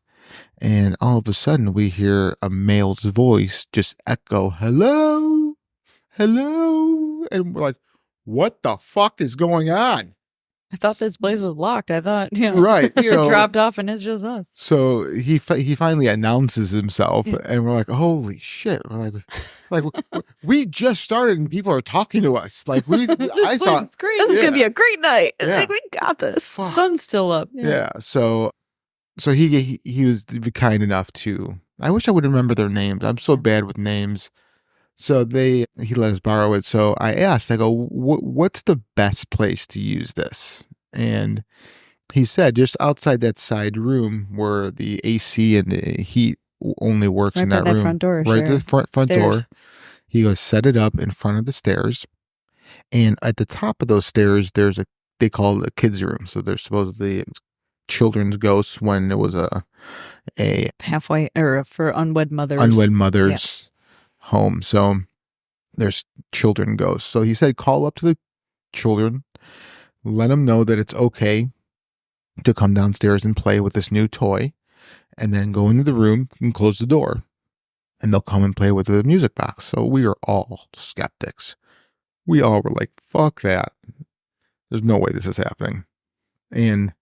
And all of a sudden we hear a male's voice just echo, hello, hello. And we're like, what the fuck is going on? I thought this place was locked. I thought, Right, you're so- dropped off and it's just us. So he finally announces himself, and we're like, "Holy shit!" We're like, we just started, and people are talking to us. Like I thought, It's great. This is Yeah. going to be a great night. Yeah. Like, we got this. fuck. Sun's still up. Yeah. So he was kind enough to. I wish I would remember their names. I'm so bad with names. So he let us borrow it. So I asked, I go, what's the best place to use this? And he said, just outside that side room where the AC and the heat only works Right in by that that room. front door, Right to the sure. front Stairs. door. He goes, set it up in front of the stairs. And at the top of those stairs, they call it a kid's room. So there's supposedly children's ghosts when there was a Halfway, or for unwed mothers. unwed mother's home. So there's children ghosts. So he said, call up to the children, let them know that it's okay to come downstairs and play with this new toy, and then go into the room and close the door, and they'll come and play with the music box. So we are all skeptics. We all were like, fuck that. There's no way this is happening. And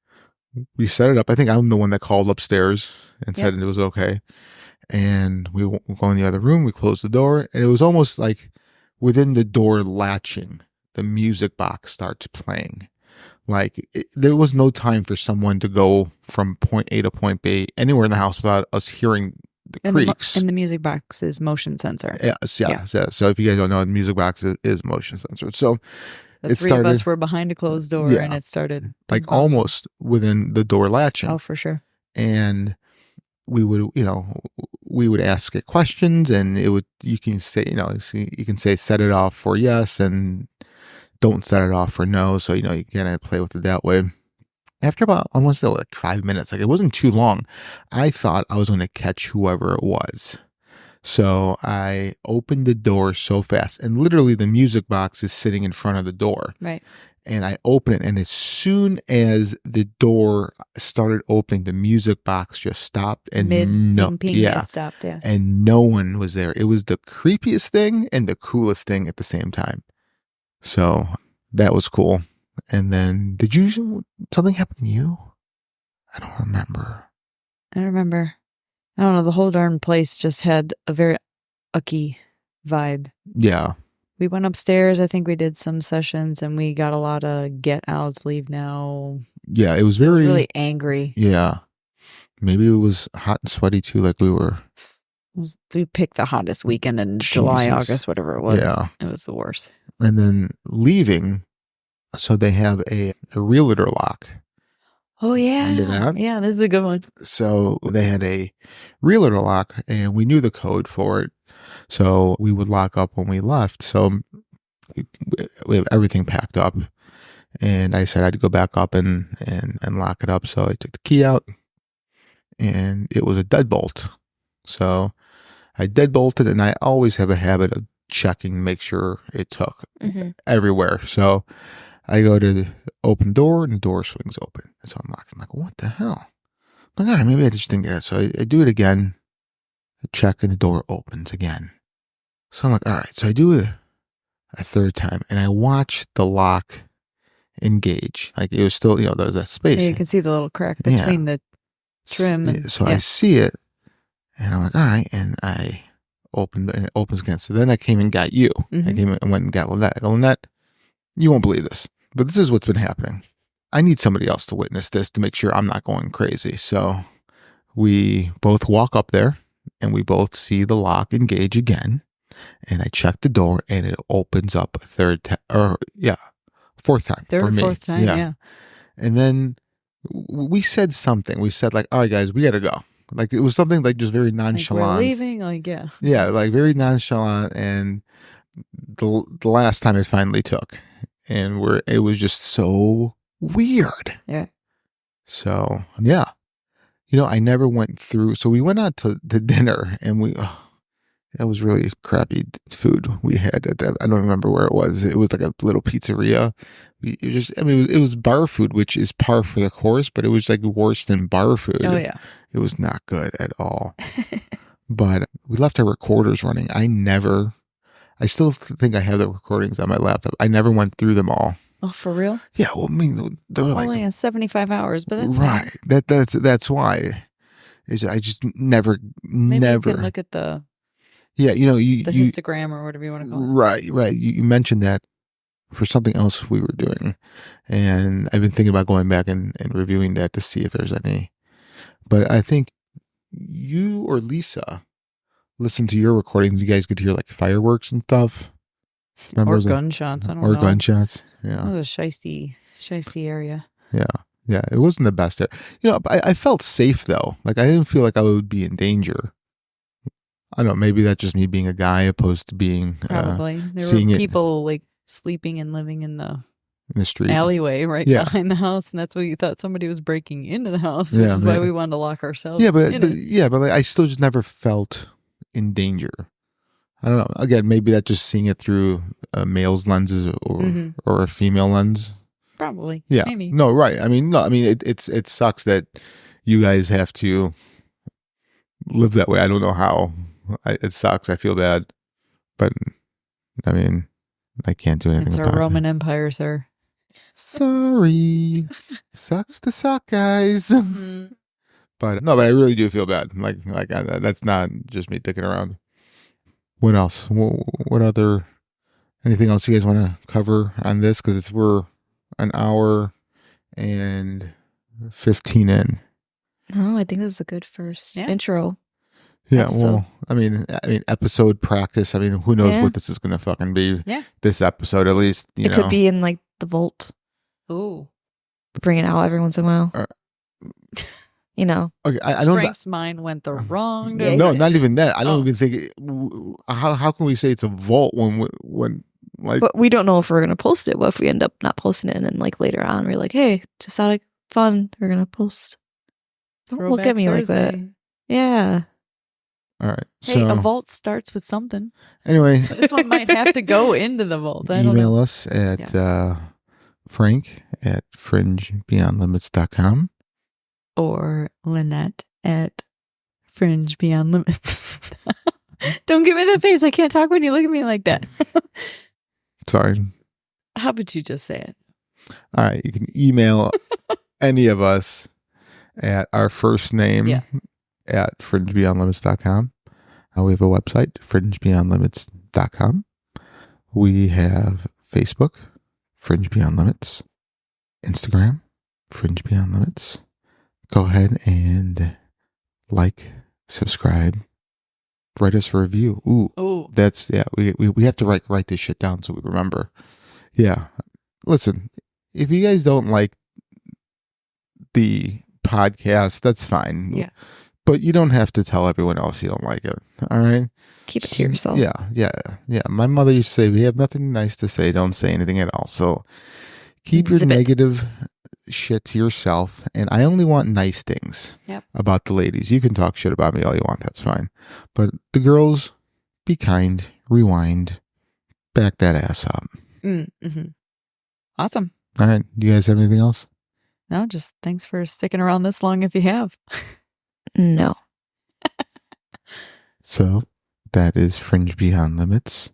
we set it up. I think I'm the one that called upstairs and said it was okay. And we go in the other room. We closed the door. And it was almost like within the door latching, the music box starts playing. Like there was no time for someone to go from point A to point B anywhere in the house without us hearing the creaks. And the music box is motion sensor. Yes. So if you guys don't know, the music box is motion censored. So The it three of us started were behind a closed door, Yeah. and it started like almost within the door latching. Oh, for sure. And we would ask it questions, and you can say set it off for yes and don't set it off for no. So, you kind of play with it that way. After about almost like 5 minutes, like it wasn't too long, I thought I was going to catch whoever it was. So I opened the door so fast, and literally the music box is sitting in front of the door. Right. And I open it, and as soon as the door started opening, the music box just stopped, and It stopped. Yeah. and no one was there. It was the creepiest thing and the coolest thing at the same time. So that was cool. And then, something happen to you? I don't remember. I remember. I don't know. The whole darn place just had a very ucky vibe. Yeah. We went upstairs. I think we did some sessions, and we got a lot of get outs, leave now. Yeah, it was It was very really angry. Yeah. Maybe it was hot and sweaty too, like we were. We picked the hottest weekend in July, Jesus. August, whatever it was. Yeah. It was the worst. And then leaving, so they have a realtor lock. Oh, yeah. Remember that? Yeah, this is a good one. So they had a realtor lock, and we knew the code for it. So we would lock up when we left. So we have everything packed up. And I said I'd go back up and lock it up. So I took the key out, and it was a deadbolt. So I deadbolted, and I always have a habit of checking to make sure it took everywhere. So I go to open the door, and the door swings open. It's unlocked. I'm like, what the hell? I'm like, all right, maybe I just didn't get it. So I do it again. I check, and the door opens again. So I'm like, all right. So I do it a third time, and I watch the lock engage. Like it was still, there was that space. Yeah, you can see the little crack between the trim. I see it, and I'm like, all right. And I opened it, and it opens again. So then I came and got you. I came and went and got Lynette. I go, Lynette, you won't believe this, but this is what's been happening. I need somebody else to witness this to make sure I'm not going crazy. So we both walk up there, and we both see the lock engage again. And I check the door, and it opens up a fourth time. Third for or me. fourth time, yeah. And then we said something. We said like, all right, guys, we got to go. Like it was something like just very nonchalant. Like we're leaving, like, yeah. Yeah, like very nonchalant. And the last time it finally took. And it was just so weird. Yeah. So, yeah. I never went through. So we went out to dinner, and that was really crappy food we had at that. I don't remember where it was. It was like a little pizzeria. It was bar food, which is par for the course, but it was like worse than bar food. Oh, yeah. It was not good at all. But we left our recorders running. I still think I have the recordings on my laptop. I never went through them all. Oh, for real? Yeah, well, I mean, they were only like 75 hours, but that's right. Fine. That's why. I just never. Maybe you can look at the histogram or whatever you want to call it. Right. You mentioned that for something else we were doing, and I've been thinking about going back and reviewing that to see if there's any. But I think you or Lisa listen to your recordings. You guys could hear like fireworks and stuff. Or gunshots. I don't know. Or gunshots. Yeah. It was a shisty area. Yeah. It wasn't the best. I felt safe though. Like I didn't feel like I would be in danger. I don't know. Maybe that's just me being a guy opposed to being probably. There were people like sleeping and living in the street alleyway right behind the house, and that's why you thought somebody was breaking into the house, which is why we wanted to lock ourselves. Yeah, but like, I still just never felt in danger. I don't know. Again, maybe that's just seeing it through a male's lenses or a female lens. Probably. Yeah. Maybe. No, right. I mean, it sucks that you guys have to live that way. I don't know how. It sucks. I feel bad, but I mean, I can't do anything about it. It's our Roman Empire, sir. Sorry. Sucks to suck, guys. But no, but I really do feel bad. Like that's not just me dicking around. What else? What other? Anything else you guys want to cover on this? Because we're an hour and 15 in. No, I think this is a good first intro. Yeah, episode. Well, I mean, episode practice. I mean, who knows what this is going to fucking be? Yeah. This episode, at least, it could be in like the vault. Ooh. Bring it out every once in a while. Okay, I don't. Frank's mind went the wrong Yeah, direction. No, not even that. I don't even think. How can we say it's a vault when like? But we don't know if we're gonna post it. What if we end up not posting it, and then like later on we're like, hey, just out of fun, we're gonna post. Don't look at me like that. Yeah. All right. Hey, So a vault starts with something. anyway, This one might have to go into the vault. I don't email know. us at Frank at fringebeyondlimits.com. Or Lynette at Fringe Beyond Limits. Don't give me that face. I can't talk when you look at me like that. Sorry. How about you just say it? All right. You can email any of us at our first name at fringebeyondlimits.com. We have a website, fringebeyondlimits.com. We have Facebook, Fringe Beyond Limits. Instagram, Fringe Beyond Limits. Go ahead and like, subscribe, write us a review. Ooh, that's we have to write this shit down so we remember. Yeah, listen, if you guys don't like the podcast, that's fine. Yeah, but you don't have to tell everyone else you don't like it. All right, Keep it to yourself. Yeah. My mother used to say, "If you have nothing nice to say, don't say anything at all." So keep your negative shit to yourself, and I only want nice things about the ladies. You can talk shit about me all you want, that's fine, but the girls, be kind, rewind, back that ass up. Awesome. All right, do you guys have anything else? No, just thanks for sticking around this long if you have. No. So that is Fringe Beyond Limits,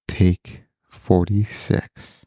take 46.